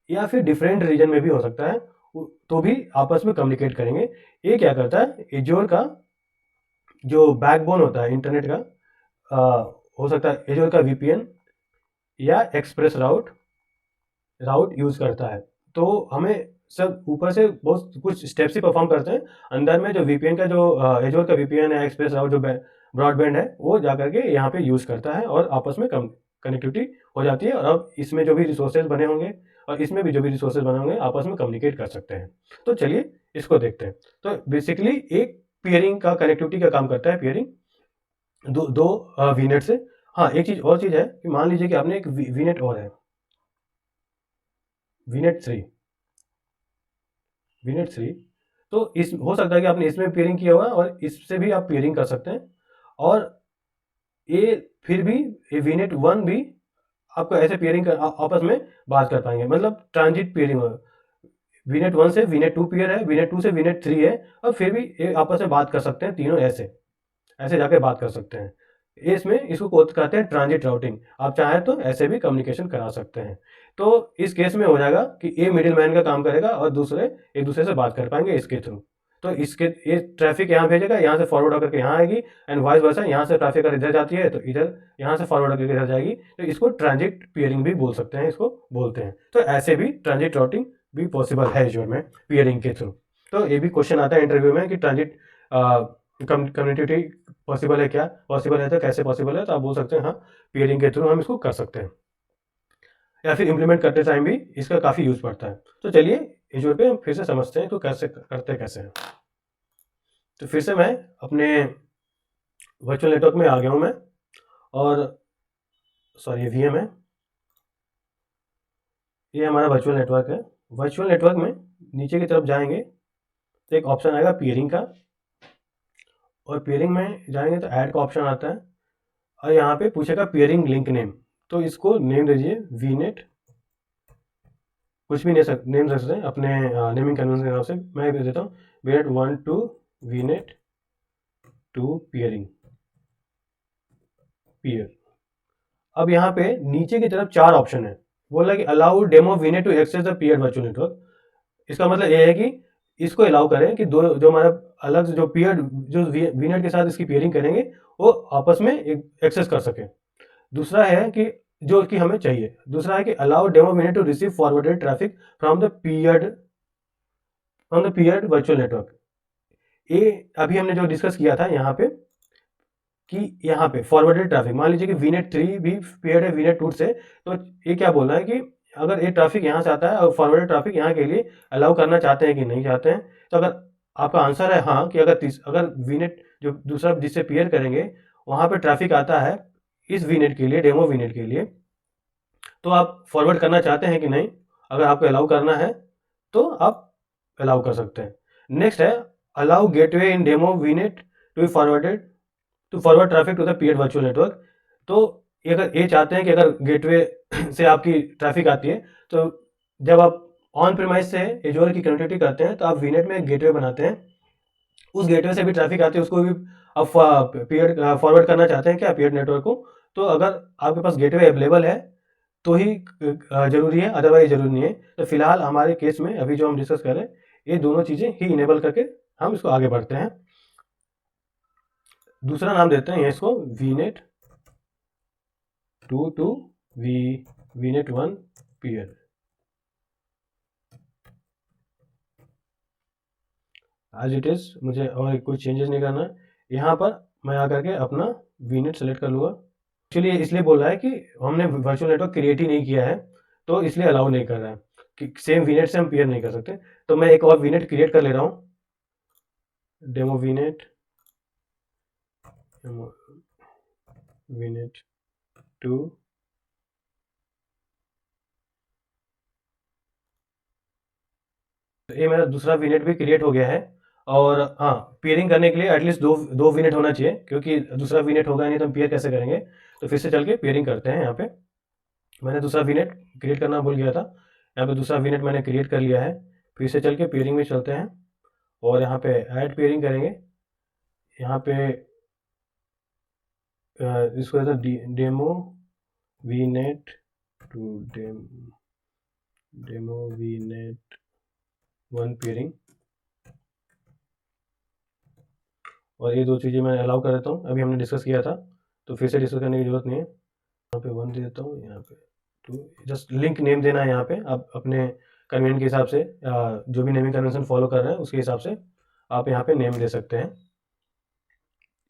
या फिर डिफरेंट रीजन में भी हो सकता है, तो भी आपस में कम्युनिकेट करेंगे। ये क्या करता है, एज्योर का जो बैकबोन होता है इंटरनेट का, हो सकता है एज्योर का वीपीएन या एक्सप्रेस राउट यूज करता है। तो हमें सब ऊपर से बहुत कुछ स्टेप्स ही परफॉर्म करते हैं, अंदर में जो वीपीएन का जो एज्योर का वीपीएन है, एक्सप्रेस राउट जो ब्रॉडबैंड है, वो जाकर के यहाँ पे यूज करता है और आपस में कनेक्टिविटी हो जाती है। और अब इसमें जो भी रिसोर्सेज बने होंगे और इसमें भी जो भी रिसोर्सेज बने होंगे आपस में कम्युनिकेट कर सकते हैं। तो चलिए इसको देखते हैं। तो बेसिकली एक पियरिंग का कनेक्टिविटी का काम करता है, पियरिंग दो वीनेट से। हाँ, एक चीज और चीज है कि मान लीजिए कि आपने एक वीनेट और है, वीनेट 3, वीनेट 3। तो इस हो सकता है कि आपने इसमें पेयरिंग किया हुआ और इससे भी आप पेयरिंग कर सकते हैं। और ये फिर भी ये वीनेट 1 भी आपको ऐसे पेयरिंग कर आपस में बात कर पाएंगे, मतलब ट्रांजिट पेयरिंग हो। वीनेट 1 से वीनेट 2 पेयर है, वीनेट 2 से वीनेट 3 है, और फिर भी ये आपस में बात कर सकते हैं तीनों, ऐसे ऐसे जाके बात कर सकते हैं। इसमें इसको कहते हैं ट्रांजिट राउटिंग। आप चाहें तो ऐसे भी कम्युनिकेशन करा सकते हैं। तो इस केस में हो जाएगा कि ए मिडिल मैन का काम करेगा और दूसरे एक दूसरे से बात कर पाएंगे इसके थ्रू। तो इसके ये ट्रैफिक यहाँ भेजेगा, यहाँ से फॉरवर्ड होकर के यहाँ आएगी, एंड वाइस वर्सा, यहाँ से ट्रैफिक अगर इधर जाती है तो इधर यहाँ से फॉरवर्ड होकर इधर जाएगी। तो इसको ट्रांजिट पियरिंग भी बोल सकते हैं, इसको बोलते हैं। तो ऐसे भी ट्रांजिट राउटिंग भी पॉसिबल है एज्योर में पियरिंग के थ्रू। तो ये भी क्वेश्चन आता है इंटरव्यू में कि ट्रांजिट कम्युनिटी पॉसिबल है क्या, पॉसिबल है तो कैसे पॉसिबल है, तो आप बोल सकते हैं हाँ, पियरिंग के थ्रू हम इसको कर सकते हैं, या फिर इम्प्लीमेंट करते टाइम भी इसका काफ़ी यूज़ पड़ता है। तो चलिए एज्योर पे हम फिर से समझते हैं तो कैसे करते कैसे हैं। तो फिर से मैं अपने वर्चुअल नेटवर्क में आ गया हूँ मैं, और सॉरी ये वीएम है, ये हमारा वर्चुअल नेटवर्क है। वर्चुअल नेटवर्क में नीचे की तरफ जाएंगे तो एक ऑप्शन आएगा पियरिंग का, और पियरिंग में जाएंगे तो ऐड का ऑप्शन आता है, और यहाँ पे पूछेगा पियरिंग लिंक नेम। तो इसको नेम दीजिए वीनेट, कुछ भी नेम रख सकते हैं अपने नेमिंग कन्वेंशन के हिसाब से। मैं दे देता हूँ वीनेट 1 टू वीनेट 2 पियरिंग पियर। अब यहाँ पे नीचे की तरफ चार ऑप्शन है, बोला कि allow demo VNet to access the peer virtual network. इसका मतलब ये है कि इसको अलाउ करें कि दो जो हमारा अलग जो पियर जो वीनेट के साथ इसकी पियरिंग करेंगे वो आपस में एक्सेस कर सके। दूसरा है कि जो कि हमें चाहिए, दूसरा है कि allow demo VNet to receive forwarded traffic from the peered virtual network. ये अभी हमने जो डिस्कस किया था यहाँ पे कि यहाँ पे फॉरवर्डेड ट्रैफिक, मान लीजिए कि वीनेट 3 भी पेयर्ड है वीनेट 2 से, तो ये क्या बोल रहा है कि अगर ये ट्रैफिक यहाँ से आता है और फॉरवर्डेड ट्रैफिक यहाँ के लिए अलाउ करना चाहते हैं कि नहीं चाहते हैं। तो अगर आपका आंसर है हाँ, कि अगर वीनेट जो दूसरा जिससे पेयर करेंगे वहाँ पे ट्रैफिक आता है इस वीनेट के लिए, डेमो वीनेट के लिए, तो आप फॉरवर्ड करना चाहते हैं कि नहीं, अगर आपको अलाउ करना है तो आप अलाउ कर सकते हैं। नेक्स्ट है allow gateway in demo VNet to be forwarded to forward traffic to the peer virtual network. तो अगर ये चाहते हैं कि अगर गेटवे से आपकी ट्रैफिक आती है, तो जब आप ऑन प्रीमाइस से एज्योर की कनेक्टिविटी करते हैं तो आप वीनेट में एक गेटवे बनाते हैं, उस गेटवे से भी ट्रैफिक आती है, उसको भी आप पीयर फॉरवर्ड करना चाहते हैं क्या, पीयर नेटवर्क को। तो अगर आपके पास गेटवे अवेलेबल है तो ही जरूरी है, अदरवाइज जरूरी नहीं है। तो फिलहाल हमारे केस में अभी जो हम डिस्कस कर रहे हैं ये दोनों चीज़ें ही इनेबल करके हम इसको आगे बढ़ते हैं। दूसरा नाम देते हैं इसको VNet 2 to VNet 1 peer। आज इट इज, मुझे और कोई चेंजेस नहीं करना है। यहाँ पर मैं आकर के अपना VNet सेलेक्ट कर लूँगा। एक्चुअली इसलिए बोल रहा है कि हमने वर्चुअल नेटवर्क क्रिएट ही नहीं किया है, तो इसलिए अलाउ नहीं कर रहा है कि सेम VNet से हम पेयर नहीं कर सकते। तो मैं एक और VNet क्रिएट कर ले रहा हूँ, डेमो VNet 2। तो ये मेरा दूसरा VNet भी क्रिएट हो गया है। और हाँ, पेयरिंग करने के लिए एटलीस्ट दो VNet होना चाहिए, क्योंकि दूसरा VNet होगा नहीं तो हम पेयर कैसे करेंगे। तो फिर से चल के पेयरिंग करते हैं। यहाँ पे मैंने दूसरा VNet क्रिएट करना भूल गया था, यहाँ पे दूसरा VNet मैंने क्रिएट कर लिया है। फिर से चल के पेयरिंग में चलते हैं और यहाँ पे ऐड पेयरिंग करेंगे। यहाँ पे इसको demo VNet to demo VNet 1 peering, और ये दो चीज़ें मैं अलाउ कर देता हूँ। अभी हमने डिस्कस किया था तो फिर से डिस्कस करने की ज़रूरत नहीं है। यहाँ पे 1 दे देता हूँ, यहाँ पे 2। जस्ट लिंक नेम देना है यहाँ पे, आप अपने कन्वीनियंट के हिसाब से जो भी नेमिंग कन्वेंशन फॉलो कर रहे हैं उसके हिसाब से आप यहाँ पे नेम दे सकते हैं।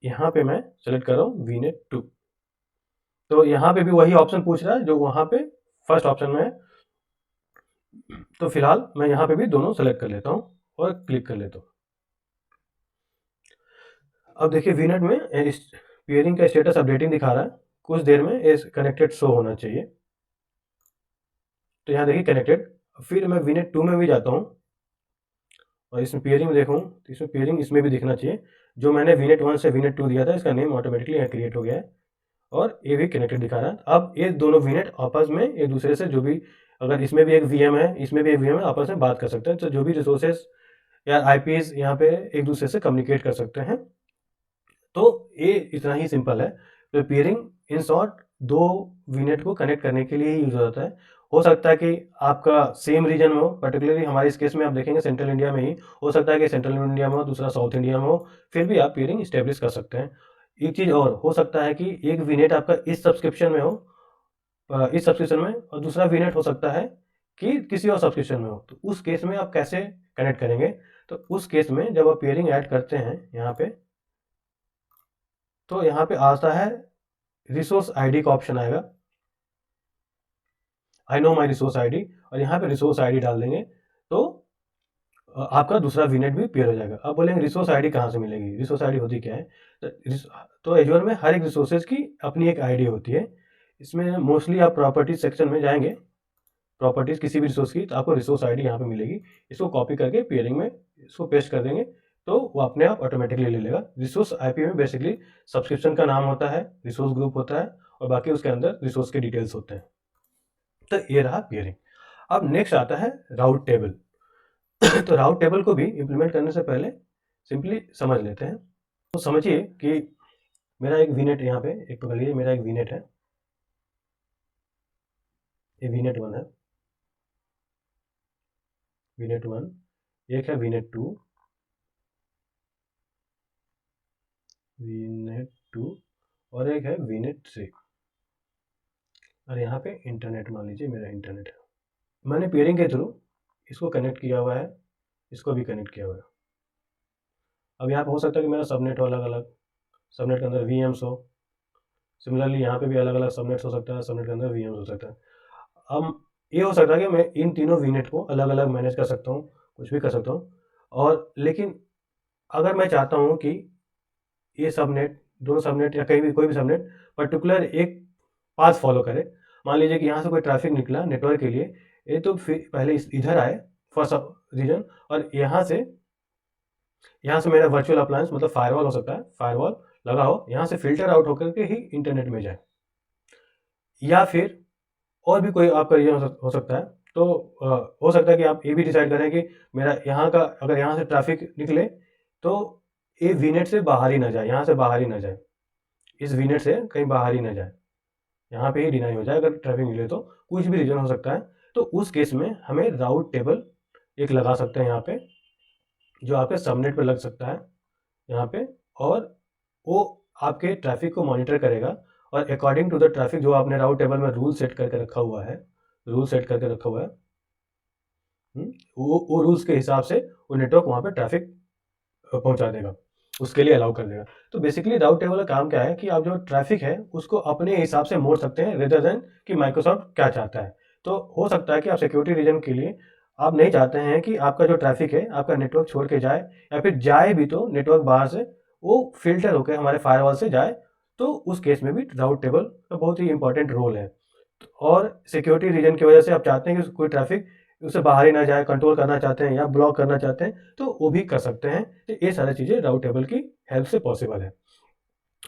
यहाँ पे मैं सेलेक्ट कर रहा हूँ VNet 2। तो यहाँ पे भी वही ऑप्शन पूछ रहा है जो वहाँ पे फर्स्ट ऑप्शन में है। तो फिलहाल मैं यहाँ पे भी दोनों सेलेक्ट कर लेता हूँ और क्लिक कर लेता हूँ। अब देखिए VNet में पेयरिंग का स्टेटस अपडेटिंग दिखा रहा है, कुछ देर में इस कनेक्टेड शो होना चाहिए। तो यहाँ देखिए कनेक्टेड। फिर मैं VNet 2 में भी जाता हूँ और इसमें पेयरिंग में देखूँ तो इसमें पेयरिंग इसमें भी दिखना चाहिए। जो मैंने VNet 1 से VNet 2 दिया था इसका नेम ऑटोमेटिकली यहाँ क्रिएट हो गया है और ये भी कनेक्टेड दिखा रहा है। अब ये दोनों VNet आपस में एक दूसरे से, जो भी अगर इसमें भी एक VM है इसमें भी एक VM है, आपस में बात कर सकते हैं। तो जो भी रिसोर्सेज या IPs यहाँ पे एक दूसरे से कम्युनिकेट कर सकते हैं। तो ये इतना ही सिंपल है। तो पेयरिंग इन शॉर्ट दो VNet को कनेक्ट करने के लिए ही यूज होता है। हो सकता है कि आपका सेम रीजन में हो, पर्टिकुलरली हमारे इस केस में आप देखेंगे सेंट्रल इंडिया में ही हो सकता है कि सेंट्रल इंडिया में हो, दूसरा साउथ इंडिया में हो, फिर भी आप पेयरिंग इस्टेब्लिश कर सकते हैं। एक चीज़ और हो सकता है कि एक VNet आपका इस सब्सक्रिप्शन में हो, इस सब्सक्रिप्शन में, और दूसरा VNet हो सकता है कि किसी और सब्सक्रिप्शन में हो। तो उस केस में आप कैसे कनेक्ट करेंगे? तो उस केस में जब आप पेयरिंग ऐड करते हैं यहाँ पे, तो यहाँ पे आता है रिसोर्स आईडी का ऑप्शन आएगा, I know my resource ID, और यहाँ पे रिसोर्स आईडी डाल देंगे तो आपका दूसरा VNet भी पेयर हो जाएगा। अब बोलेंगे रिसोर्स आईडी कहाँ से मिलेगी? रिसोर्स आईडी होती क्या है? तो एज्योर में हर एक रिसोर्सेज की अपनी एक आईडी होती है। इसमें मोस्टली आप प्रॉपर्टीज सेक्शन में जाएंगे, प्रॉपर्टीज किसी भी रिसोर्स की, तो आपको रिसोर्स आईडी यहाँ पे मिलेगी। इसको कॉपी करके पेयरिंग में इसको पेस्ट कर देंगे तो वो अपने आप ऑटोमेटिकली ले लेगा। रिसोर्स आईपी में बेसिकली सब्सक्रिप्शन का नाम होता है, रिसोर्स ग्रुप होता है और बाकी उसके अंदर रिसोर्स के डिटेल्स होते हैं। तो ये रहा पेयरिंग। अब नेक्स्ट आता है राउट टेबल। तो राउट टेबल को भी इंप्लीमेंट करने से पहले सिंपली समझ लेते हैं। तो समझिए कि मेरा एक VNet यहाँ पे, एक पकड़ लीजिए, मेरा एक VNet है, ये VNet 1 है, VNet 1, एक है VNet 2, VNet 2, और एक है VNet 3, और यहाँ पे इंटरनेट मान लीजिए मेरा इंटरनेट है। मैंने पेयरिंग के थ्रू इसको कनेक्ट किया हुआ है, इसको भी कनेक्ट किया हुआ है। अब यहाँ पे हो सकता है कि मेरा सबनेट हो अलग अलग, सबनेट के अंदर VMs हो, सिमिलरली यहाँ पे भी अलग अलग सबनेट्स हो सकता है, सबनेट के अंदर VMs हो सकता है। अब ये हो सकता है कि मैं इन तीनों VNet को अलग अलग मैनेज कर सकता हूँ, कुछ भी कर सकता हूँ। और लेकिन अगर मैं चाहता हूँ कि ये सबनेट, दोनों सबनेट या कहीं भी कोई भी सबनेट पर्टिकुलर एक पाथ फॉलो करे, मान लीजिए कि यहाँ से कोई ट्रैफिक निकला नेटवर्क के लिए, ये तो फिर पहले इधर आए फर्स्ट रीजन, और यहाँ से मेरा वर्चुअल अप्लायंस मतलब फायरवॉल हो सकता है, फायरवॉल लगा हो, यहाँ से फिल्टर आउट होकर के ही इंटरनेट में जाए। या फिर और भी कोई आपका रीजन हो सकता है। तो हो सकता है कि आप ये भी डिसाइड करें कि मेरा यहाँ का, अगर यहाँ से ट्रैफिक निकले तो ये VNet से बाहर ही ना जाए, यहाँ से बाहर ही ना जाए, इस VNet से कहीं बाहर ही ना जाए, यहाँ पे ही डिनाई हो जाए अगर ट्रैफिक मिले तो। कुछ भी रीजन हो सकता है। तो उस केस में हमें राउट टेबल एक लगा सकते हैं यहाँ पे, जो आपके सबनेट पे लग सकता है यहाँ पे, और वो आपके ट्रैफिक को मॉनिटर करेगा और अकॉर्डिंग टू द ट्रैफिक जो आपने राउट टेबल में रूल सेट करके रखा हुआ है, वो रूल्स के हिसाब से वो नेटवर्क वहाँ पे ट्रैफिक पहुँचा देगा, उसके लिए अलाउ कर देगा। तो बेसिकली राउट टेबल का काम क्या है कि आप जो ट्रैफिक है उसको अपने हिसाब से मोड़ सकते हैं रेदर देन कि माइक्रोसॉफ्ट क्या चाहता है। तो हो सकता है कि आप सिक्योरिटी रीजन के लिए आप नहीं चाहते हैं कि आपका जो ट्रैफिक है आपका नेटवर्क छोड़ के जाए, या फिर जाए भी तो नेटवर्क बाहर से वो फिल्टर होकर हमारे फायरवॉल से जाए, तो उस केस में भी राउट टेबल का बहुत ही इंपॉर्टेंट रोल है। और सिक्योरिटी रीजन की वजह से आप चाहते हैं कि कोई ट्रैफिक उससे बाहर ही ना जाए, कंट्रोल करना चाहते हैं या ब्लॉक करना चाहते हैं, तो वो भी कर सकते हैं। तो ये सारी चीज़ें राउट टेबल की हेल्प से पॉसिबल है।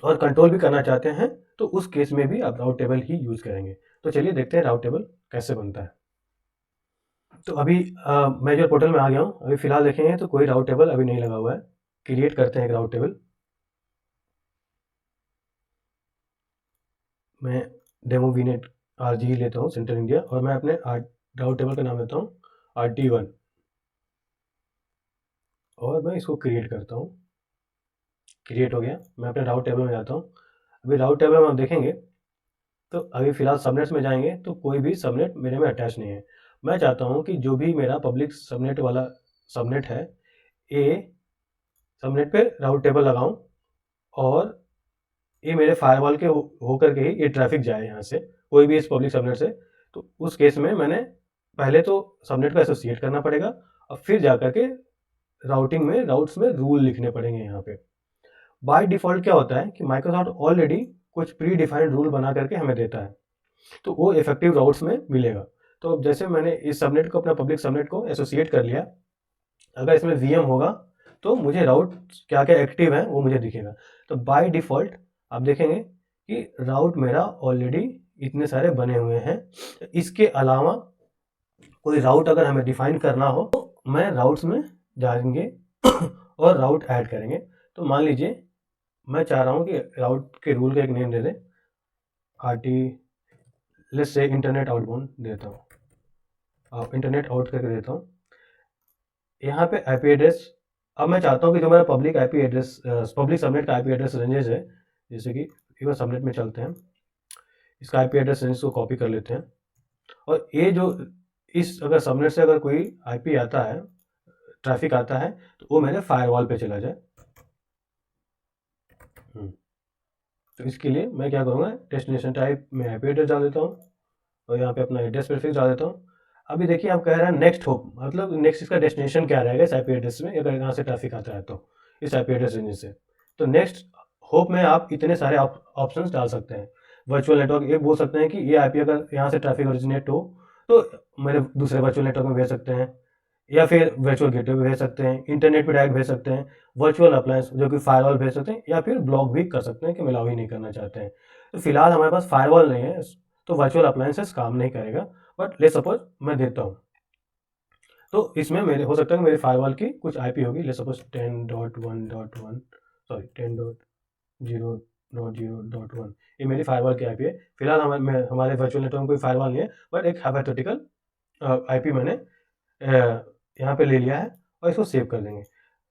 और कंट्रोल भी करना चाहते हैं तो उस केस में भी आप राउट टेबल ही यूज़ करेंगे। तो चलिए देखते हैं राउट टेबल कैसे बनता है। तो अभी मैं जो पोर्टल में आ गया हूँ। अभी फ़िलहाल देखेंगे तो कोई राउट टेबल अभी नहीं लगा हुआ है। क्रिएट करते हैं एक राउट टेबल। मैं डेमो वीनेट RG लेता हूँ, सेंट्रल इंडिया, और मैं अपने राउट टेबल का नाम लेता हूँ RT1, और मैं इसको क्रिएट करता हूँ। क्रिएट हो गया। मैं अपने राउट टेबल में जाता हूँ। अभी राउट टेबल में हम देखेंगे तो अभी फ़िलहाल सबनेट्स में जाएंगे तो कोई भी सबनेट मेरे में अटैच नहीं है। मैं चाहता हूँ कि जो भी मेरा पब्लिक सबनेट वाला सबनेट है, ये सबनेट पे राउट टेबल लगाऊं और ये मेरे फायरवॉल के होकर के ही ये ट्रैफिक जाए यहाँ से, कोई भी इस पब्लिक सबनेट से। तो उस केस में मैंने पहले तो सबनेट को एसोसिएट करना पड़ेगा और फिर जाकर के राउटिंग में राउट्स में रूल लिखने पड़ेंगे। यहाँ पे बाय डिफ़ॉल्ट क्या होता है कि माइक्रोसॉफ्ट ऑलरेडी कुछ प्री डिफाइंड रूल बना करके हमें देता है, तो वो इफेक्टिव राउट्स में मिलेगा। तो अब जैसे मैंने इस सबनेट को, अपना पब्लिक सबनेट को एसोसिएट कर लिया, अगर इसमें VM होगा तो मुझे राउट क्या क्या एक्टिव है वो मुझे दिखेगा। तो बाय डिफ़ॉल्ट आप देखेंगे कि राउट मेरा ऑलरेडी इतने सारे बने हुए हैं। इसके अलावा कोई राउट अगर हमें डिफाइन करना हो तो मैं राउट्स में जाएंगे और राउट ऐड करेंगे। तो मान लीजिए मैं चाह रहा हूँ कि राउट के रूल का एक नेम दे दें, RT, let's say internet outbound देता हूँ, इंटरनेट आउट करके देता हूँ। यहाँ पे IP एड्रेस, अब मैं चाहता हूँ कि जो मेरा public IP address, public subnet का IP एड्रेस रेंजेस है, जैसे कि एक बार सबनेट में चलते हैं, इसका IP एड्रेस रेंज को कॉपी कर लेते हैं, और ये जो इस अगर सबनेट से अगर कोई IP आता है, ट्रैफिक आता है, तो वो मेरे फायरवॉल पे चला जाए। तो इसके लिए मैं क्या करूँगा, डेस्टिनेशन टाइप में IP एड्रेस डाल देता हूँ और यहाँ पे अपना एड्रेस प्रीफिक्स डाल देता हूँ। अभी देखिए आप कह रहे हैं नेक्स्ट होप, मतलब नेक्स्ट इसका डेस्टिनेशन क्या रहेगा इस IP एड्रेस में, अगर यहाँ से ट्रैफिक आता है तो इस IP एड्रेस रेंज से। तो नेक्स्ट होप में आप इतने सारे ऑप्शंस डाल सकते हैं। वर्चुअल नेटवर्क, ये बोल सकते हैं कि ये IP अगर यहाँ से ट्रैफिक ओरिजिनेट हो तो मेरे दूसरे वर्चुअल नेटवर्क में भेज सकते हैं, या फिर वर्चुअल गेटवे पे भेज सकते हैं, इंटरनेट पे डायरेक्ट भेज सकते हैं, वर्चुअल अप्लायंस जो कि फायरवॉल भेज सकते हैं, या फिर ब्लॉक भी कर सकते हैं कि मिलाव ही नहीं करना चाहते हैं। तो फिलहाल हमारे पास फायरवॉल नहीं है तो वर्चुअल अप्लायंसेस काम नहीं करेगा, बट ले सपोज मैं देता हूँ, तो इसमें मेरे हो सकता है मेरे फायरवॉल की कुछ IP होगी, ले सपोज 10.1.1, सॉरी 10.0.0.1, ये मेरी फायरवॉल की IP है। फिलहाल हमारे वर्चुअल नेटवर्क में कोई फायरवॉल नहीं है, बट एक हाइपोथेटिकल IP मैंने यहाँ पे ले लिया है और इसको सेव कर देंगे।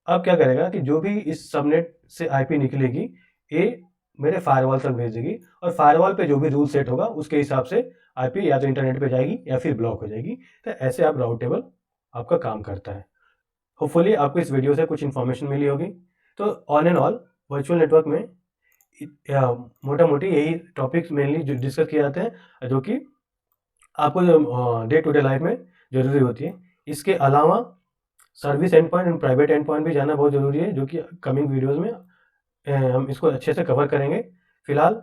अब क्या करेगा कि जो भी इस सबनेट से IP निकलेगी, ये मेरे फायरवॉल तक भेज देगी, और फायरवॉल पे जो भी रूल सेट होगा उसके हिसाब से IP या तो इंटरनेट पे जाएगी या फिर ब्लॉक हो जाएगी। तो ऐसे आप राउट टेबल आपका काम करता है। होपफुली आपको इस वीडियो से कुछ इन्फॉर्मेशन मिली होगी। तो all and all virtual network में मोटा मोटी यही टॉपिक्स मेनली जो डिस्कस किए जाते हैं, जो कि आपको जो डे टू डे लाइफ में ज़रूरी होती है। इसके अलावा service and point and private and point भी जानना बहुत ज़रूरी है, जो कि कमिंग वीडियोज़ में हम इसको अच्छे से कवर करेंगे। फिलहाल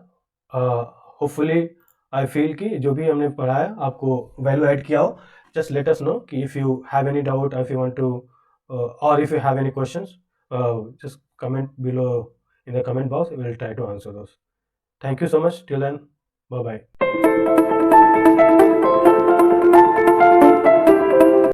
होपफुली आई फील कि जो भी हमने पढ़ाया आपको वैल्यू ऐड किया हो। जस्ट लेट अस नो कि if you have any doubt, if you want to or if you have any questions, just comment below in the comment box. We will try to answer those. Thank you so much. Till then, bye bye.